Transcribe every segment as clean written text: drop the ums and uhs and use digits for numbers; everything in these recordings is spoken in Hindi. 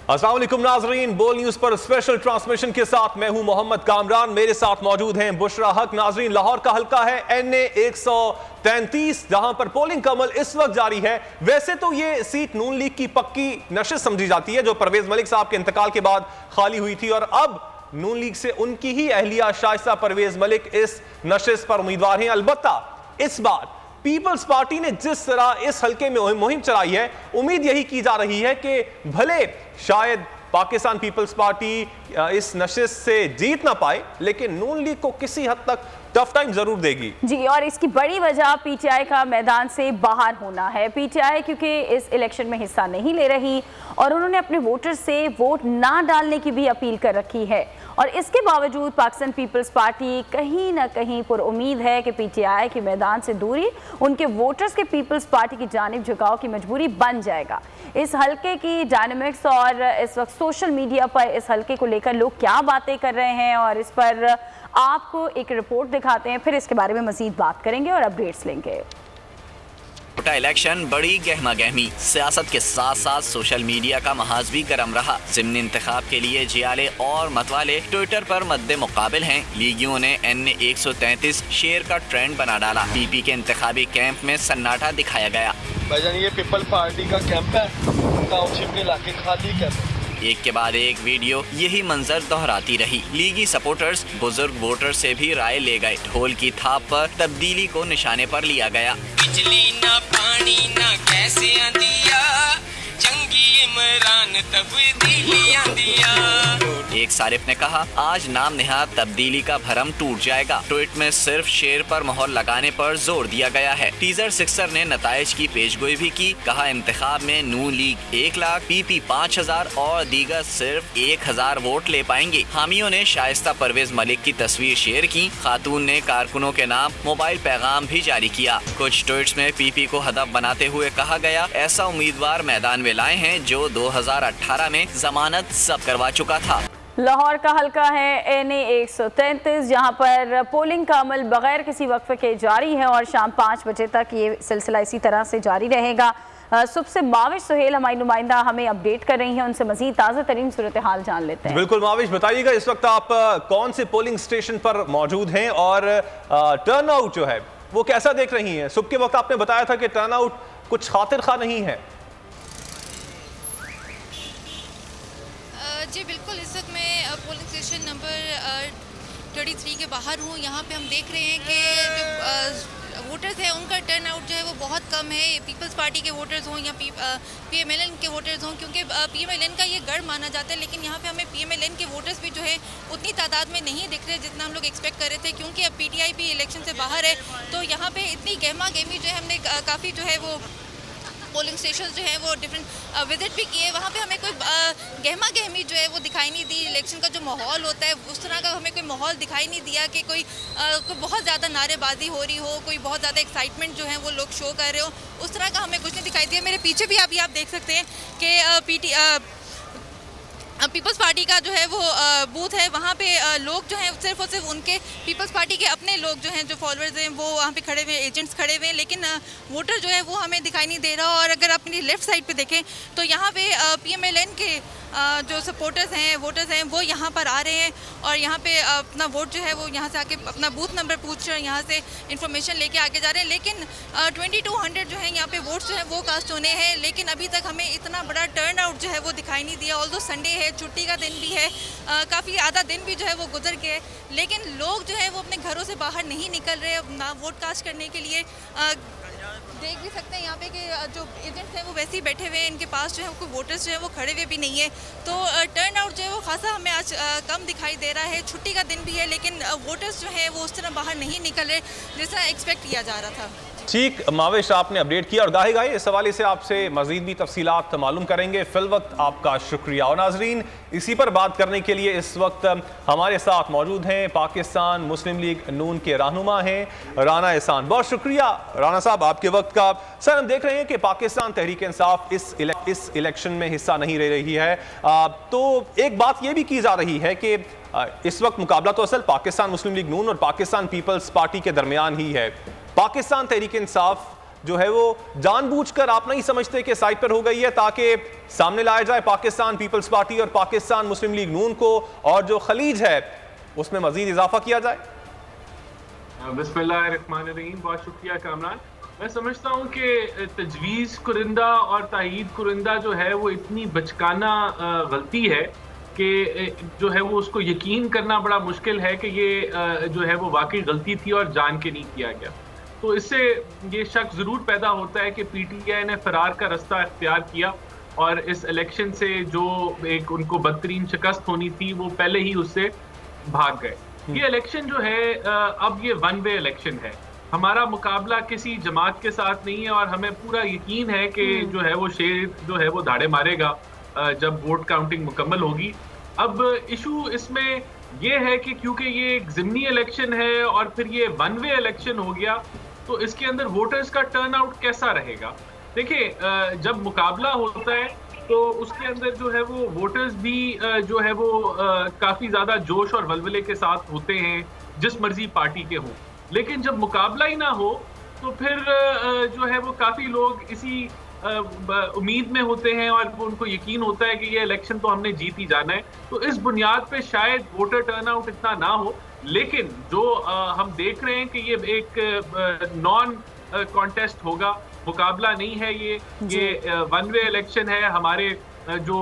अस्सलाम वालेकुम नाजरीन, बोल न्यूज पर स्पेशल ट्रांसमिशन के साथ मैं हूं मोहम्मद कामरान। मेरे साथ मौजूद हैं बुशरा हक। नाजरीन, लाहौर का हल्का है NA 133, जहां पर पोलिंग का अमल इस वक्त जारी है। वैसे तो ये सीट नून लीग की पक्की नशिस्त समझी जाती है, जो परवेज मलिक साहब के इंतकाल के बाद खाली हुई थी, और अब नून लीग से उनकी ही अहलिया शाइस्ता परवेज मलिक इस नशिस्त पर उम्मीदवार हैं। अलबत्ता इस बार पीपल्स पार्टी ने जिस तरह इस हल्के में मुहिम चलाई है, उम्मीद यही की जा रही है कि भले शायद पाकिस्तान पीपल्स पार्टी इस नशिस्त से जीत ना पाए, लेकिन नून लीग को किसी हद तक टफ टाइम जरूर देगी जी। और इसकी बड़ी वजह PTI का मैदान से बाहर होना है। PTI क्योंकि इस इलेक्शन में हिस्सा नहीं ले रही और उन्होंने अपने वोटर्स से वोट ना डालने की भी अपील कर रखी है, और इसके बावजूद पाकिस्तान पीपल्स पार्टी कहीं ना कहीं पर उम्मीद है कि PTI के मैदान से दूरी उनके वोटर्स के पीपल्स पार्टी की जानिब झुकाव की मजबूरी बन जाएगा। इस हल्के की डायनामिक्स और इस वक्त सोशल मीडिया पर इस हल्के को लेकर लोग क्या बातें कर रहे हैं, और इस पर आपको एक रिपोर्ट दिखाते हैं, फिर इसके बारे में मजीद बात करेंगे और अपडेट्स लेंगे। इलेक्शन बड़ी गहमा गहमी, सियासत के साथ साथ सोशल मीडिया का महाज भी गर्म रहा। ज़िमनी इंतखाब के लिए जियाले और मतवाले ट्विटर पर मद्दे मुकाबिल हैं। लीगियों ने NA 133 शेयर का ट्रेंड बना डाला। PP के इंतखाबी कैंप में सन्नाटा दिखाया गया। भाईजान, ये पीपल पार्टी का कैंप है, टाउनशिप के इलाके खाली कैंप। एक के बाद एक वीडियो यही मंजर दोहराती रही। लीगी सपोर्टर्स बुजुर्ग वोटर से भी राय ले गए। ढोल की थाप पर तब्दीली को निशाने पर लिया गया। बिजली ना पानी ना कैसे दिया, जंगी इमरान तब्दीलियां दिया। एक सारिफ ने कहा, आज नाम निहाद तब्दीली का भरम टूट जाएगा। ट्वीट में सिर्फ शेर पर मोहर लगाने पर जोर दिया गया है। टीजर सिक्सर ने नताइज की पेशगोई भी की। कहा, इंतखाब में नून लीग 1 लाख, PP 5000 और दीगर सिर्फ 1000 वोट ले पाएंगे। हामियों ने शाइस्ता परवेज मलिक की तस्वीर शेयर की। खातून ने कारकुनों के नाम मोबाइल पैगाम भी जारी किया। कुछ ट्वीट्स में PP को हदफ बनाते हुए कहा गया, ऐसा उम्मीदवार मैदान में लाए हैं जो 2018 में जमानत जब्त करवा चुका था। लाहौर का हल्का है NA 133, जहां पर पोलिंग का अमल बगैर किसी वक्फे के जारी है और शाम 5 बजे तक ये सिलसिला इसी तरह से जारी रहेगा। सुबह से माविश सुहेल हमारी नुमाइंदा हमें अपडेट कर रही हैं, उनसे मजीद ताज़ा तरीन सूरत हाल जान लेते हैं। बिल्कुल माविश, बताइएगा इस वक्त आप कौन से पोलिंग स्टेशन पर मौजूद हैं और टर्न आउट जो है वो कैसा देख रही हैं? सुबह के वक्त आपने बताया था कि टर्न आउट कुछ खातिर खा नहीं है। जी बिल्कुल, इस वक्त मैं पोलिंग स्टेशन नंबर 33 के बाहर हूँ। यहाँ पे हम देख रहे हैं कि जो वोटर्स हैं उनका टर्न आउट जो है वो बहुत कम है। पीपल्स पार्टी के वोटर्स हों या PMLN के वोटर्स हों, क्योंकि PMLN का ये गढ़ माना जाता है, लेकिन यहाँ पे हमें PMLN के वोटर्स भी जो है उतनी तादाद में नहीं दिख रहे जितना हम लोग एक्सपेक्ट कर रहे थे, क्योंकि अब PTI भी इलेक्शन से बाहर है। तो यहाँ पे इतनी गहमा गहमी जो है हमने काफ़ी जो है वो पोलिंग स्टेशन जो है वो डिफरेंट विजिट भी किए। वहाँ पे हमें कोई गहमा गहमी जो है वो दिखाई नहीं दी। इलेक्शन का जो माहौल होता है उस तरह का हमें कोई माहौल दिखाई नहीं दिया कि कोई बहुत ज़्यादा नारेबाजी हो रही हो, कोई बहुत ज़्यादा एक्साइटमेंट जो है वो लोग शो कर रहे हो, उस तरह का हमें कुछ नहीं दिखाई दिया। मेरे पीछे भी अभी आप देख सकते हैं कि पीपल्स पार्टी का जो है वो बूथ है। वहाँ पे लोग जो हैं सिर्फ और सिर्फ उनके पीपल्स पार्टी के अपने लोग जो हैं, जो फॉलोअर्स हैं, वो वहाँ पे खड़े हुए, एजेंट्स खड़े हुए हैं, लेकिन वोटर जो है वो हमें दिखाई नहीं दे रहा। और अगर अपनी लेफ़्ट साइड पे देखें तो यहाँ पे PMLN के जो सपोर्टर्स हैं, वोटर्स हैं, वो यहाँ पर आ रहे हैं और यहाँ पे अपना वोट जो है वो यहाँ से आके अपना बूथ नंबर पूछ रहे हैं, यहाँ से इन्फॉर्मेशन लेके आगे जा रहे हैं। लेकिन 2200 जो है यहाँ पे वोट्स जो है वो कास्ट होने हैं, लेकिन अभी तक हमें इतना बड़ा टर्न आउट जो है वो दिखाई नहीं दिया। ऑल्दो संडे है, छुट्टी का दिन भी है, काफ़ी आधा दिन भी जो है वो गुजर गए, लेकिन लोग जो है वो अपने घरों से बाहर नहीं निकल रहे ना वोट कास्ट करने के लिए। देख भी सकते हैं यहाँ पे कि जो एजेंट्स हैं वो वैसे ही बैठे हुए हैं, इनके पास जो है कोई वोटर्स जो है वो खड़े हुए भी नहीं है। तो टर्न आउट जो है वो खासा हमें आज कम दिखाई दे रहा है। छुट्टी का दिन भी है, लेकिन वोटर्स जो है वो उस तरह बाहर नहीं निकल रहे जैसा एक्सपेक्ट किया जा रहा था। ठीक माविश, आपने अपडेट किया और गाहे गाहे इस हवाले से आपसे मजीद भी तफसीलात मालूम करेंगे। फिल वक्त आपका शुक्रिया। और नाजरीन, इसी पर बात करने के लिए इस वक्त हमारे साथ मौजूद हैं पाकिस्तान मुस्लिम लीग नून के रहनुमा हैं राना एहसान। बहुत शुक्रिया राना साहब आपके वक्त का। सर, हम देख रहे हैं कि पाकिस्तान तहरीक इंसाफ इस इलेक्शन में हिस्सा नहीं ले रही है, तो एक बात यह भी की जा रही है कि इस वक्त मुकाबला तो असल पाकिस्तान मुस्लिम लीग नून और पाकिस्तान पीपल्स पार्टी के दरमियान ही है। पाकिस्तान तहरीक इंसाफ जो है वो जानबूझकर आप नहीं समझते कि साइड पर हो गई है ताकि सामने लाया जाए पाकिस्तान पीपल्स पार्टी और पाकिस्तान मुस्लिम लीग नून को और जो खलीज है उसमें मजीद इजाफा किया जाए? बिस्मिल्लाहिर्रहमानिर्रहीम, बहुत शुक्रिया कामरान। मैं समझता हूँ कि तजवीज़ कुरिंदा और तायीद कुरिंदा जो है वो इतनी बचकाना गलती है कि जो है वो उसको यकीन करना बड़ा मुश्किल है कि ये जो है वो वाकई गलती थी और जान के नहीं किया गया। तो इससे ये शक ज़रूर पैदा होता है कि पीटीआई ने फरार का रास्ता इख्तियार किया और इस इलेक्शन से जो एक उनको बदतरीन शिकस्त होनी थी वो पहले ही उससे भाग गए। ये इलेक्शन जो है अब ये वन वे इलेक्शन है। हमारा मुकाबला किसी जमात के साथ नहीं है और हमें पूरा यकीन है कि जो है वो शेर जो है वो धाड़े मारेगा जब वोट काउंटिंग मुकम्मल होगी। अब इशू इसमें ये है कि क्योंकि ये एक ज़िमनी इलेक्शन है और फिर ये वन वे इलेक्शन हो गया तो इसके अंदर वोटर्स का टर्नआउट कैसा रहेगा। देखिए, जब मुकाबला होता है तो उसके अंदर जो है वो वोटर्स भी जो है वो काफ़ी ज़्यादा जोश और वलवले के साथ होते हैं जिस मर्जी पार्टी के हों, लेकिन जब मुकाबला ही ना हो तो फिर जो है वो काफ़ी लोग इसी उम्मीद में होते हैं और वो उनको यकीन होता है कि ये इलेक्शन तो हमने जीत ही जाना है। तो इस बुनियाद पे शायद वोटर टर्नआउट इतना ना हो, लेकिन जो हम देख रहे हैं कि ये एक नॉन कॉन्टेस्ट होगा, मुकाबला नहीं है, ये वन वे इलेक्शन है। हमारे जो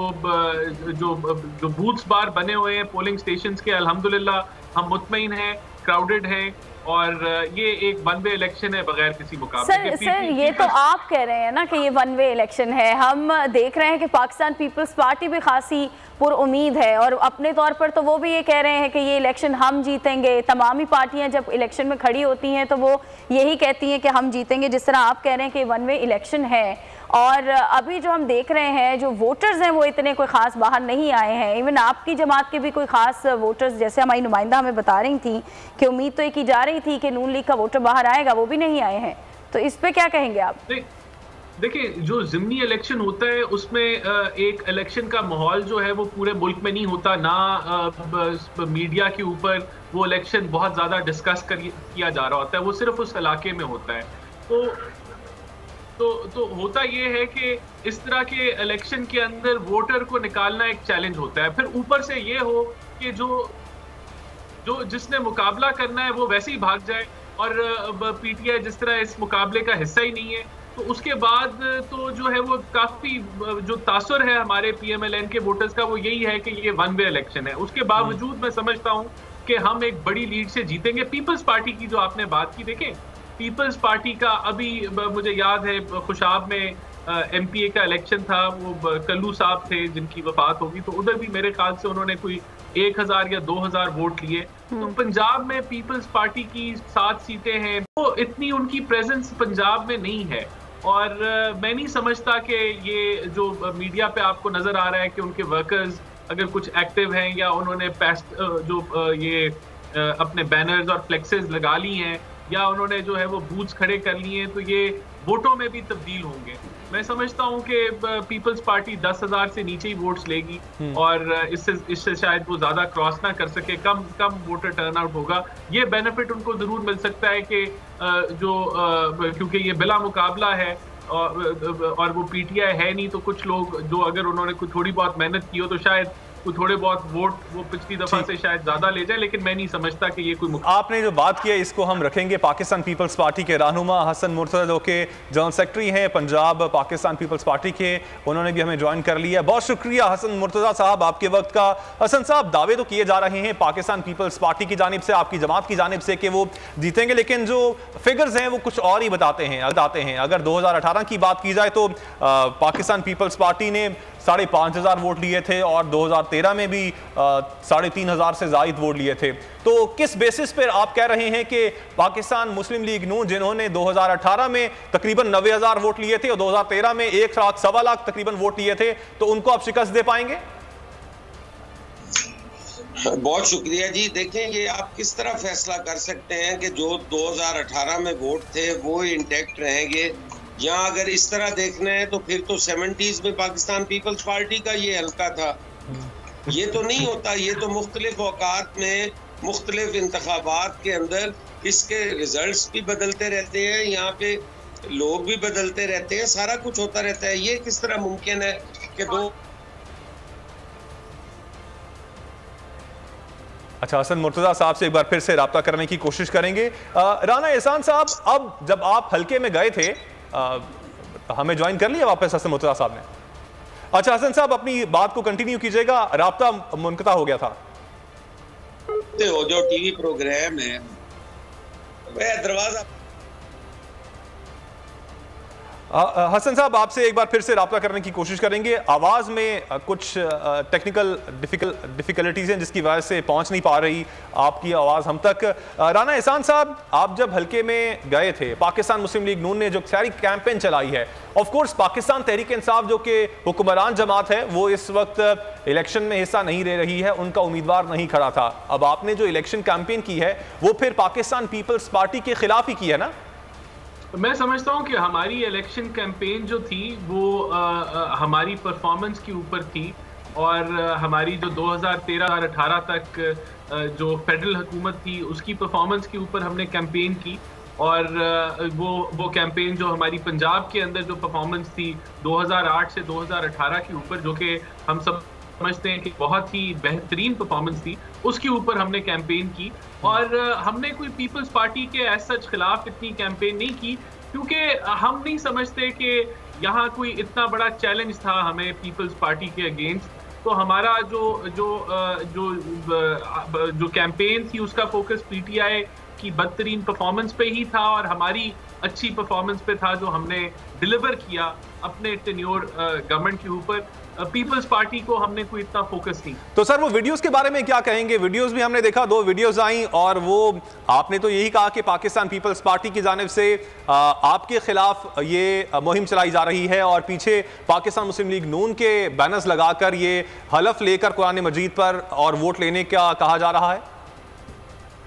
बूथ्स बार बने हुए हैं पोलिंग स्टेशंस के, अल्हम्दुलिल्लाह हम मुतमईन हैं, क्राउडेड हैं और ये एक वन वे इलेक्शन है बगैर किसी मुकाबले के। सर ये तो आप कह रहे हैं ना कि ये वन वे इलेक्शन है। हम देख रहे हैं कि पाकिस्तान पीपल्स पार्टी भी खासी पुरउम्मीद है और अपने तौर पर तो वो भी ये कह रहे हैं कि ये इलेक्शन हम जीतेंगे। तमाम ही पार्टियां जब इलेक्शन में खड़ी होती हैं तो वो यही कहती हैं कि हम जीतेंगे, जिस तरह आप कह रहे हैं कि वन वे इलेक्शन है। और अभी जो हम देख रहे हैं जो वोटर्स हैं वो इतने कोई ख़ास बाहर नहीं आए हैं। इवन आपकी जमात के भी कोई ख़ास वोटर्स, जैसे हमारी नुमाइंदा हमें बता रही थी कि उम्मीद तो ये की जा रही थी कि नून लीग का वोटर बाहर आएगा, वो भी नहीं आए हैं। तो इस पे क्या कहेंगे आप? देखिए, जो ज़िमनी इलेक्शन होता है उसमें एक इलेक्शन का माहौल जो है वो पूरे मुल्क में नहीं होता, ना मीडिया के ऊपर वो इलेक्शन बहुत ज़्यादा डिस्कस किया जा रहा होता है, वो सिर्फ उस इलाके में होता है। तो होता ये है कि इस तरह के इलेक्शन के अंदर वोटर को निकालना एक चैलेंज होता है। फिर ऊपर से ये हो कि जो जिसने मुकाबला करना है वो वैसे ही भाग जाए और पीटीआई जिस तरह इस मुकाबले का हिस्सा ही नहीं है, तो उसके बाद तो जो है वो काफ़ी जो तासुर है हमारे पीएमएलएन के वोटर्स का वो यही है कि ये वन वे इलेक्शन है। उसके बावजूद मैं समझता हूँ कि हम एक बड़ी लीड से जीतेंगे। पीपल्स पार्टी की जो आपने बात की, देखें पीपल्स पार्टी का अभी मुझे याद है खुशाब में एमपीए का इलेक्शन था, वो कल्लू साहब थे जिनकी वफात होगी, तो उधर भी मेरे ख्याल से उन्होंने कोई 1000 या 2000 वोट लिए। तो पंजाब में पीपल्स पार्टी की 7 सीटें हैं, तो इतनी उनकी प्रेजेंस पंजाब में नहीं है। और मैं नहीं समझता कि ये जो मीडिया पे आपको नजर आ रहा है कि उनके वर्कर्स अगर कुछ एक्टिव हैं या उन्होंने ये अपने बैनर्स और फ्लेक्सेस लगा ली हैं या उन्होंने जो है वो बूथ्स खड़े कर लिए हैं, तो ये वोटों में भी तब्दील होंगे। मैं समझता हूं कि पीपल्स पार्टी 10,000 से नीचे ही वोट्स लेगी और इससे शायद वो ज्यादा क्रॉस ना कर सके, कम वोटर टर्नआउट होगा। ये बेनिफिट उनको जरूर मिल सकता है कि क्योंकि ये बिला मुकाबला है और वो पीटीआई है नहीं, तो कुछ लोग जो अगर उन्होंने कुछ थोड़ी बहुत मेहनत की हो तो शायद थोड़े बहुत वोट वो पिछली दफा से शायद ज्यादा ले जाए, लेकिन मैं नहीं समझता कि ये कोई। आपने जो बात की है इसको हम रखेंगे। पाकिस्तान पीपल्स पार्टी के रहनुमा हसन मुर्तज़ा जो कि जनरल सेक्रेटरी हैं पंजाब पाकिस्तान पीपल्स पार्टी के, उन्होंने भी हमें ज्वाइन कर लिया। बहुत शुक्रिया हसन मुर्तज़ा साहब आपके वक्त का। हसन साहब, दावे तो किए जा रहे हैं पाकिस्तान पीपल्स पार्टी की जानिब से, आपकी जमात की जानिब से कि वो जीतेंगे, लेकिन जो फिगर्स हैं वो कुछ और ही बताते हैं। अगर 2018 की बात की जाए तो पाकिस्तान पीपल्स पार्टी ने 5,500 वोट लिए थे और 2013 में भी 3,500 से ज़ायद वोट लिए थे। तो किस बेसिस पर आप कह रहे हैं कि पाकिस्तान मुस्लिम लीग नून, जिन्होंने 2018 में तकरीबन 90,000 वोट लिए थे और 2013 में 1 लाख सवा लाख तकरीबन वोट लिए थे, तो उनको आप शिकस्त दे पाएंगे? बहुत शुक्रिया जी। देखें, ये आप किस तरह फैसला कर सकते हैं कि जो 2018 में वोट थे वो इंटैक्ट रहेंगे, या अगर इस तरह देखना है तो फिर तो 70s में पाकिस्तान पीपल्स पार्टी का ये हल्का था। ये तो नहीं होता, ये तो मुख्तलिफ औकात में मुख्तलिफ इंतखाबात के अंदर इसके रिजल्ट्स भी बदलते रहते हैं। यहाँ पे लोग भी बदलते रहते हैं, सारा कुछ होता रहता है। ये किस तरह मुमकिन है कि दो। अच्छा, हसन मुर्तजा साहब से एक बार फिर से राब्ता करने की कोशिश करेंगे। राना एहसान साहब, अब जब आप हल्के में गए थे, हमें ज्वाइन कर लिया वापस हसन मुर्तजा साहब ने? अच्छा हसन साहब, अपनी बात को कंटिन्यू कीजिएगा, राब्ता मुनक़ता हो गया था। जो टीवी प्रोग्राम है वह दरवाजा। हसन साहब, आपसे एक बार फिर से राब्ता करने की कोशिश करेंगे। आवाज़ में कुछ टेक्निकल डिफिकल्टीज हैं जिसकी वजह से पहुंच नहीं पा रही आपकी आवाज़ हम तक। राना एहसान साहब, आप जब हल्के में गए थे, पाकिस्तान मुस्लिम लीग नून ने जो सारी कैंपेन चलाई है, ऑफ कोर्स पाकिस्तान तहरीक इंसाफ जो कि हुक्मरान जमात है वो इस वक्त इलेक्शन में हिस्सा नहीं ले रही है, उनका उम्मीदवार नहीं खड़ा था। अब आपने जो इलेक्शन कैंपेन की है वो फिर पाकिस्तान पीपल्स पार्टी के खिलाफ ही की है ना? मैं समझता हूं कि हमारी इलेक्शन कैंपेन जो थी वो हमारी परफॉर्मेंस के ऊपर थी, और हमारी जो 2013-18 तक जो फेडरल हुकूमत थी उसकी परफॉर्मेंस के ऊपर हमने कैंपेन की। और वो कैंपेन जो हमारी पंजाब के अंदर जो परफॉर्मेंस थी 2008 से 2018 के ऊपर, जो कि हम सब समझते हैं कि बहुत ही बेहतरीन परफॉर्मेंस थी, उसके ऊपर हमने कैंपेन की। और हमने कोई पीपल्स पार्टी के एज सच खिलाफ इतनी कैंपेन नहीं की, क्योंकि हम नहीं समझते कि यहाँ कोई इतना बड़ा चैलेंज था हमें पीपल्स पार्टी के अगेंस्ट। तो हमारा जो कैंपेन थी उसका फोकस पीटीआई की बदतरीन परफॉर्मेंस पे ही था, और हमारी अच्छी परफॉर्मेंस पे था जो हमने डिलीवर किया अपने टेन्योर गवर्नमेंट के ऊपर। पीपल्स पार्टी को हमने कोई इतना फोकस नहीं। तो सर, वो वीडियोस के बारे में क्या कहेंगे? वीडियोस भी हमने देखा, 2 वीडियोस आई, और वो आपने तो यही कहा कि पाकिस्तान पीपल्स पार्टी की जानिब से आपके खिलाफ ये मुहिम चलाई जा रही है, और पीछे पाकिस्तान मुस्लिम लीग नून के बैनर्स लगाकर ये हलफ लेकर कुरान मजीद पर और वोट लेने का कहा जा रहा है।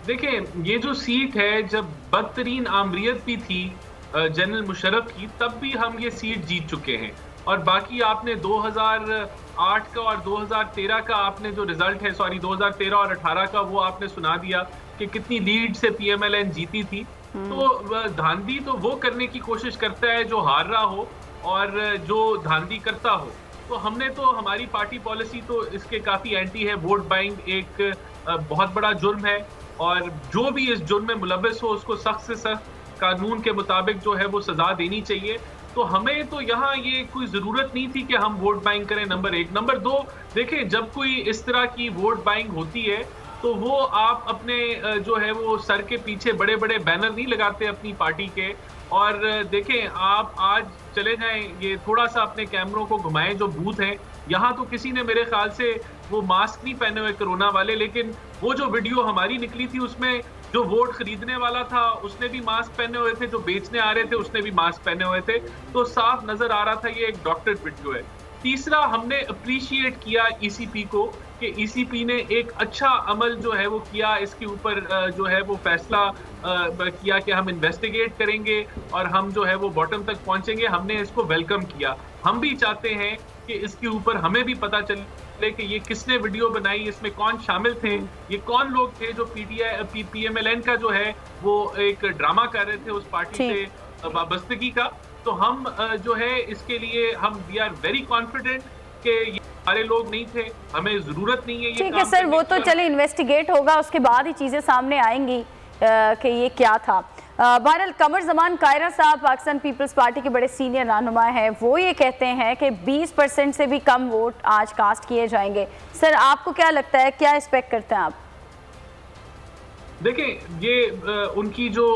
देखिए, ये जो सीट है, जब बदतरीन आमरीत भी थी जनरल मुशर्रफ की, तब भी हम ये सीट जीत चुके हैं। और बाकी आपने 2008 का और 2013 का आपने जो रिजल्ट है, 2013 और 18 का, वो आपने सुना दिया कि कितनी लीड से पीएमएलएन जीती थी। तो धांधली तो वो करने की कोशिश करता है जो हार रहा हो और जो धांधली करता हो। तो हमने तो, हमारी पार्टी पॉलिसी तो इसके काफ़ी एंटी है। वोट बाइंग एक बहुत बड़ा जुर्म है, और जो भी इस जुर्म में मुलव्वस हो उसको सख्त से सख्त कानून के मुताबिक जो है वो सजा देनी चाहिए। तो हमें तो यहाँ ये कोई ज़रूरत नहीं थी कि हम वोट बाइंग करें, नंबर 1। नंबर 2, देखें, जब कोई इस तरह की वोट बाइंग होती है तो वो आप अपने जो है वो सर के पीछे बड़े बड़े बैनर नहीं लगाते अपनी पार्टी के। और देखें, आप आज चले जाएं, ये थोड़ा सा अपने कैमरों को घुमाएं, जो बूथ हैं यहाँ, तो किसी ने मेरे ख्याल से वो मास्क नहीं पहने हुए कोरोना वाले, लेकिन वो जो वीडियो हमारी निकली थी उसमें जो वोट खरीदने वाला था उसने भी मास्क पहने हुए थे, जो बेचने आ रहे थे उसने भी मास्क पहने हुए थे। तो साफ नजर आ रहा था ये एक डॉक्टर्ड वीडियो है। तीसरा, हमने अप्रिशिएट किया ईसीपी को कि ईसीपी ने एक अच्छा अमल जो है वो किया, इसके ऊपर जो है वो फैसला किया कि हम इन्वेस्टिगेट करेंगे और हम जो है वो बॉटम तक पहुंचेंगे। हमने इसको वेलकम किया। हम भी चाहते हैं कि इसके ऊपर हमें भी पता चले कि ये किसने वीडियो बनाई, इसमें कौन शामिल थे, ये कौन लोग थे जो पीएमएलएन का जो है वो एक ड्रामा कर रहे थे उस पार्टी से वाबस्तगी का। तो हम जो है इसके लिए हम वी आर वेरी कॉन्फिडेंट कि ये हमारे लोग नहीं थे, हमें जरूरत नहीं है ये। ठीक है सर, वो तो चले इन्वेस्टिगेट होगा, उसके बाद ही चीजें सामने आएंगी कि ये क्या था। बहरहाल कमर जमान कायरा साहब पाकिस्तान पीपल्स पार्टी के बड़े सीनियर रहनुमा हैं, वो ये कहते हैं कि 20% से भी कम वोट आज कास्ट किए जाएंगे। सर, आपको क्या लगता है, क्या एक्सपेक्ट करते हैं आप? देखें, ये उनकी जो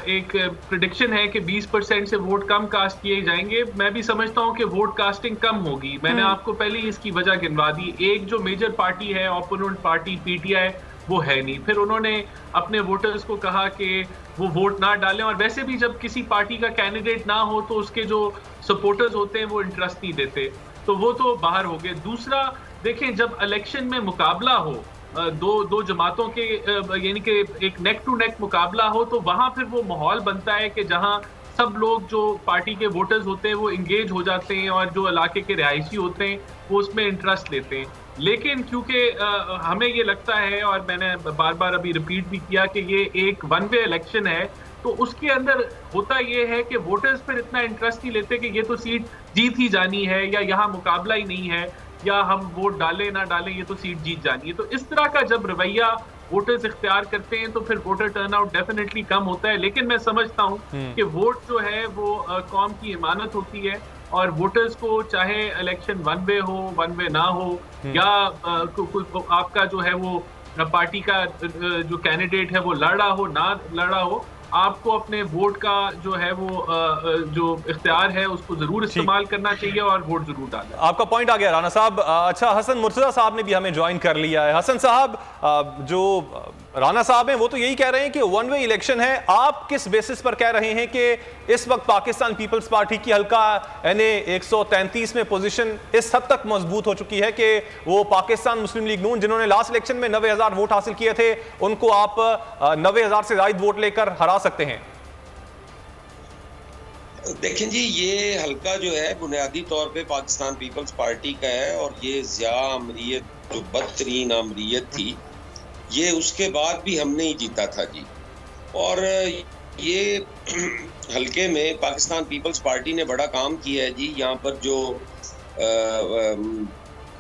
एक प्रेडिक्शन है कि 20% से वोट कम कास्ट किए जाएंगे, मैं भी समझता हूं कि वोट कास्टिंग कम होगी। मैंने आपको पहले ही इसकी वजह गिनवा दी। एक जो मेजर पार्टी है, ओपोनेंट पार्टी पीटीआई, वो है नहीं। फिर उन्होंने अपने वोटर्स को कहा कि वो वोट ना डालें, और वैसे भी जब किसी पार्टी का कैंडिडेट ना हो तो उसके जो सपोर्टर्स होते हैं वो इंटरेस्ट नहीं देते, तो वो तो बाहर हो गए। दूसरा, देखें, जब इलेक्शन में मुकाबला हो, दो जमातों के यानी कि एक नेक टू नेक मुकाबला हो, तो वहां फिर वो माहौल बनता है कि जहां सब लोग जो पार्टी के वोटर्स होते हैं वो इंगेज हो जाते हैं, और जो इलाके के रिहायशी होते हैं वो उसमें इंटरेस्ट लेते हैं। लेकिन क्योंकि हमें ये लगता है, और मैंने बार बार अभी रिपीट भी किया, कि ये एक वन वे इलेक्शन है, तो उसके अंदर होता ये है कि वोटर्स फिर इतना इंटरेस्ट नहीं लेते कि ये तो सीट जीत ही जानी है या यहाँ मुकाबला ही नहीं है या हम वोट डालें ना डालें ये तो सीट जीत जानी है। तो इस तरह का जब रवैया वोटर्स इख्तियार करते हैं तो फिर वोटर टर्नआउट डेफिनेटली कम होता है। लेकिन मैं समझता हूँ कि वोट जो है वो कौम की इमानत होती है और वोटर्स को चाहे इलेक्शन वन वे हो वन वे ना हो या आपका जो है वो पार्टी का जो कैंडिडेट है वो लड़ा हो ना लड़ा हो, आपको अपने वोट का जो है वो जो इख्तियार है उसको जरूर इस्तेमाल करना चाहिए और वोट जरूर डालें। आपका पॉइंट आ गया राना साहब। अच्छा, हसन मुर्तजा साहब ने भी हमें ज्वाइन कर लिया है। हसन साहब, जो राना साहब हैं वो तो यही कह रहे हैं कि वन वे इलेक्शन है, आप किस बेसिस पर कह रहे हैं कि इस वक्त पाकिस्तान पीपल्स पार्टी की हल्का NA 133 में पोजीशन इस हद तक मजबूत हो चुकी है कि वो पाकिस्तान मुस्लिम लीग नून जिन्होंने लास्ट इलेक्शन में 90,000 वोट हासिल किए थे उनको आप 90,000 से ज्यादा वोट लेकर हरा सकते हैं? देखें जी, ये हल्का जो है बुनियादी तौर पे पाकिस्तान पीपल्स पार्टी का है और ये ज़िया अमरीयत जो बदतरीन अमरीयत थी ये उसके बाद भी हमने ही जीता था जी। और ये हल्के में पाकिस्तान पीपल्स पार्टी ने बड़ा काम किया है जी। यहाँ पर जो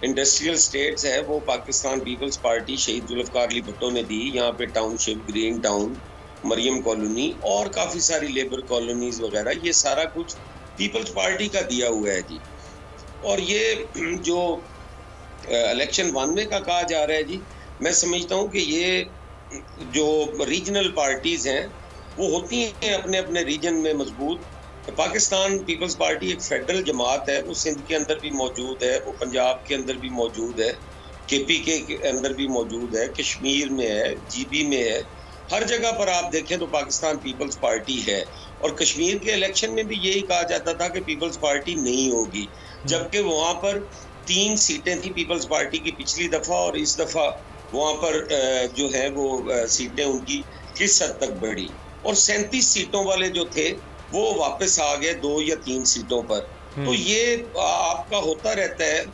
इंडस्ट्रियल स्टेट्स है वो पाकिस्तान पीपल्स पार्टी शहीद जुल्फ़िकार अली भुट्टो ने दी। यहाँ पे township, green town, Mariam colony और काफ़ी सारी लेबर कॉलोनीज वगैरह, ये सारा कुछ पीपल्स पार्टी का दिया हुआ है जी। और ये जो इलेक्शन वन में का कहा जा रहा है जी, मैं समझता हूँ कि ये जो रीजनल पार्टीज़ हैं वो होती हैं अपने अपने रीजन में मजबूत। पाकिस्तान पीपल्स पार्टी एक फेडरल जमात है, वो सिंध के अंदर भी मौजूद है, वो पंजाब के अंदर भी मौजूद है, KPK के अंदर भी मौजूद है, कश्मीर में है, GB में है, हर जगह पर आप देखें तो पाकिस्तान पीपल्स पार्टी है। और कश्मीर के इलेक्शन में भी यही कहा जाता था कि पीपल्स पार्टी नहीं होगी, जबकि वहाँ पर 3 सीटें थी पीपल्स पार्टी की पिछली दफ़ा और इस दफ़ा वहाँ पर जो है वो सीटें उनकी किस हद तक बढ़ी और 37 सीटों वाले जो थे वो वापस आ गए 2 या 3 सीटों पर। तो ये आपका होता रहता है।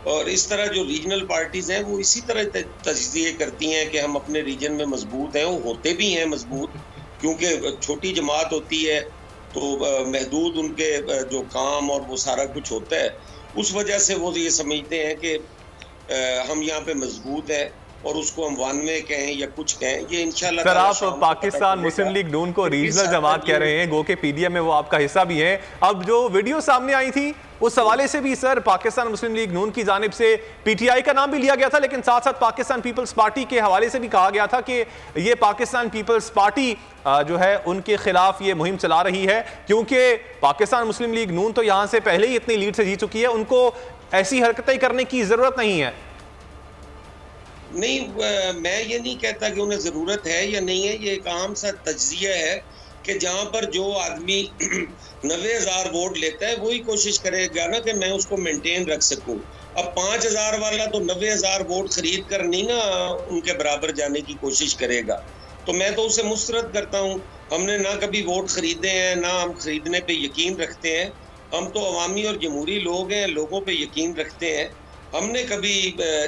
और इस तरह जो रीजनल पार्टीज हैं वो इसी तरह तजज़िये करती हैं कि हम अपने रीजन में मजबूत हैं। वो होते भी हैं मजबूत, क्योंकि छोटी जमात होती है तो महदूद उनके जो काम और वो सारा कुछ होता है, उस वजह से वो ये समझते हैं कि हम यहाँ पे मजबूत हैं और उसको हम वन में कहें या कुछ कहें, ये इंशाल्लाह। सर, आप पाकिस्तान मुस्लिम लीग नून को रीजनल जमात कह रहे हैं, गो के PDM में वो आपका हिस्सा भी है। अब जो वीडियो सामने आई थी उस हवाले से भी सर पाकिस्तान मुस्लिम लीग नून की जानिब से PTI का नाम भी लिया गया था, लेकिन साथ साथ पाकिस्तान पीपल्स पार्टी के हवाले से भी कहा गया था कि ये पाकिस्तान पीपल्स पार्टी जो है उनके खिलाफ ये मुहिम चला रही है, क्योंकि पाकिस्तान मुस्लिम लीग नून तो यहाँ से पहले ही इतनी लीड से जीत चुकी है, उनको ऐसी हरकतें करने की जरूरत नहीं है। नहीं, मैं ये नहीं कहता कि उन्हें ज़रूरत है या नहीं है। ये एक आम सा तज्जिया है कि जहाँ पर जो आदमी 90,000 वोट लेता है वही कोशिश करेगा ना कि मैं उसको मेंटेन रख सकूं। अब 5,000 वाला तो 90,000 वोट खरीद कर नहीं ना उनके बराबर जाने की कोशिश करेगा। तो मैं तो उसे मुस्तरद करता हूँ। हमने ना कभी वोट खरीदे हैं, ना हम खरीदने पे यकीन रखते हैं। हम तो अवामी और जमहूरी लोग हैं, लोगों पे यकीन रखते हैं। हमने कभी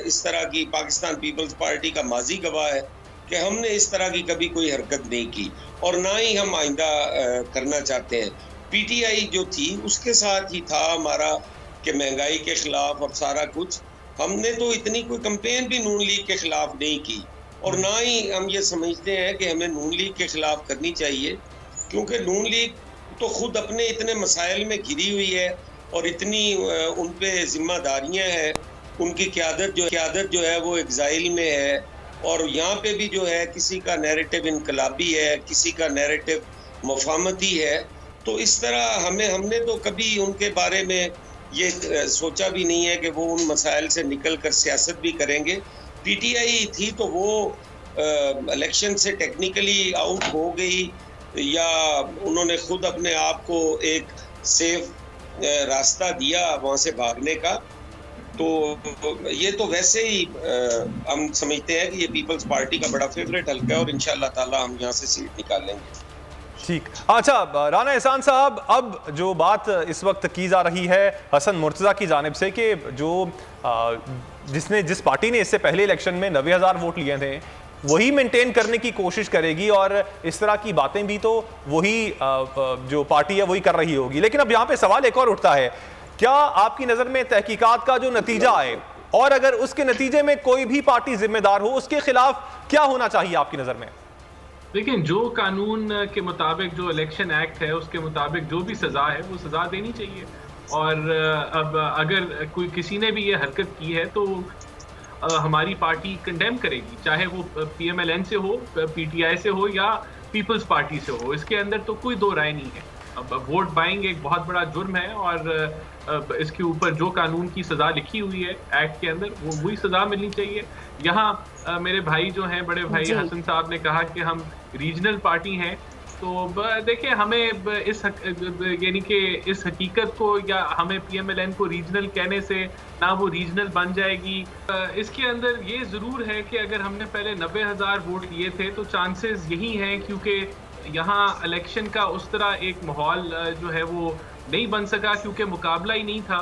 इस तरह की, पाकिस्तान पीपल्स पार्टी का माजी गवाह है कि हमने इस तरह की कभी कोई हरकत नहीं की और ना ही हम आइंदा करना चाहते हैं। PTI जो थी उसके साथ ही था हमारा कि महंगाई के खिलाफ और सारा कुछ। हमने तो इतनी कोई कैंपेन भी नून लीग के खिलाफ नहीं की और ना ही हम ये समझते हैं कि हमें नून लीग के खिलाफ करनी चाहिए, क्योंकि नून लीग तो खुद अपने इतने मसाइल में घिरी हुई है और इतनी उन पे जिम्मेदारियाँ हैं। उनकी क़यादत जो है वो एग्जाइल में है और यहाँ पे भी जो है किसी का नैरेटिव इनकलाबी है, किसी का नैरेटिव मफामती है। तो इस तरह हमने तो कभी उनके बारे में ये सोचा भी नहीं है कि वो उन मसाइल से निकल कर सियासत भी करेंगे। PTI थी तो वो इलेक्शन से टेक्निकली आउट हो गई या उन्होंने खुद अपने आप को एक सेफ रास्ता दिया वहाँ से भागने का। तो ये तो वैसे ही हम समझते हैं कि ये पीपल्स पार्टी का बड़ा फेवरेट हल्का है और इंशाअल्लाह ताला हम यहाँ से सीट निकालेंगे। ठीक। अच्छा राना एहसान साहब, अब जो बात इस वक्त की जा रही है हसन मुर्तज़ा की जानिब से कि जो जिस पार्टी ने इससे पहले इलेक्शन में 90,000 वोट लिए थे वही मेंटेन करने की कोशिश करेगी और इस तरह की बातें भी तो वही जो पार्टी है वही कर रही होगी। लेकिन अब यहाँ पे सवाल एक और उठता है, क्या आपकी नज़र में तहकीकात का जो नतीजा आए और अगर उसके नतीजे में कोई भी पार्टी जिम्मेदार हो, उसके खिलाफ क्या होना चाहिए आपकी नज़र में? देखिए, जो कानून के मुताबिक, जो इलेक्शन एक्ट है उसके मुताबिक जो भी सज़ा है वो सज़ा देनी चाहिए। और अब अगर कोई किसी ने भी ये हरकत की है तो हमारी पार्टी कंडेम करेगी, चाहे वो PMLN से हो, PTI से हो या पीपल्स पार्टी से हो। इसके अंदर तो कोई दो राय नहीं है। अब वोट बाइंग एक बहुत बड़ा जुर्म है और इसके ऊपर जो कानून की सज़ा लिखी हुई है एक्ट के अंदर वो वही सज़ा मिलनी चाहिए। यहाँ मेरे भाई जो हैं, बड़े भाई हसन साहब ने कहा कि हम रीजनल पार्टी हैं, तो देखिए हमें इस यानी कि इस हकीकत को, या हमें PMLN को रीजनल कहने से ना वो रीजनल बन जाएगी। इसके अंदर ये ज़रूर है कि अगर हमने पहले 90,000 वोट लिए थे तो चांसेस यही हैं, क्योंकि यहाँ इलेक्शन का उस तरह एक माहौल जो है वो नहीं बन सका क्योंकि मुकाबला ही नहीं था।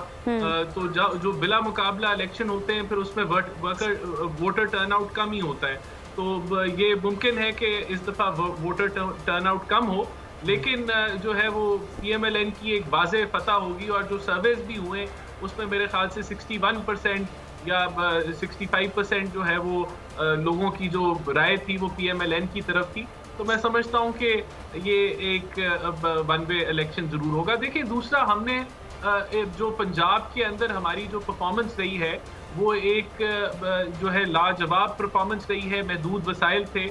तो जो बिला मुकाबला इलेक्शन होते हैं फिर उसमें वोटर टर्नआउट कम ही होता है। तो ये मुमकिन है कि इस दफ़ा वोटर टर्नआउट कम हो, लेकिन जो है वो PMLN की एक वाज़ेह फतह होगी। और जो सर्वेज भी हुए उसमें मेरे ख्याल से 61% या 65% जो है वो लोगों की जो राय थी वो PMLN की तरफ थी। तो मैं समझता हूँ कि ये एक वन वे इलेक्शन ज़रूर होगा। देखिए, दूसरा, हमने जो पंजाब के अंदर हमारी जो परफॉर्मेंस रही है वो एक जो है लाजवाब परफॉर्मेंस रही है। महदूद वसाइल थे।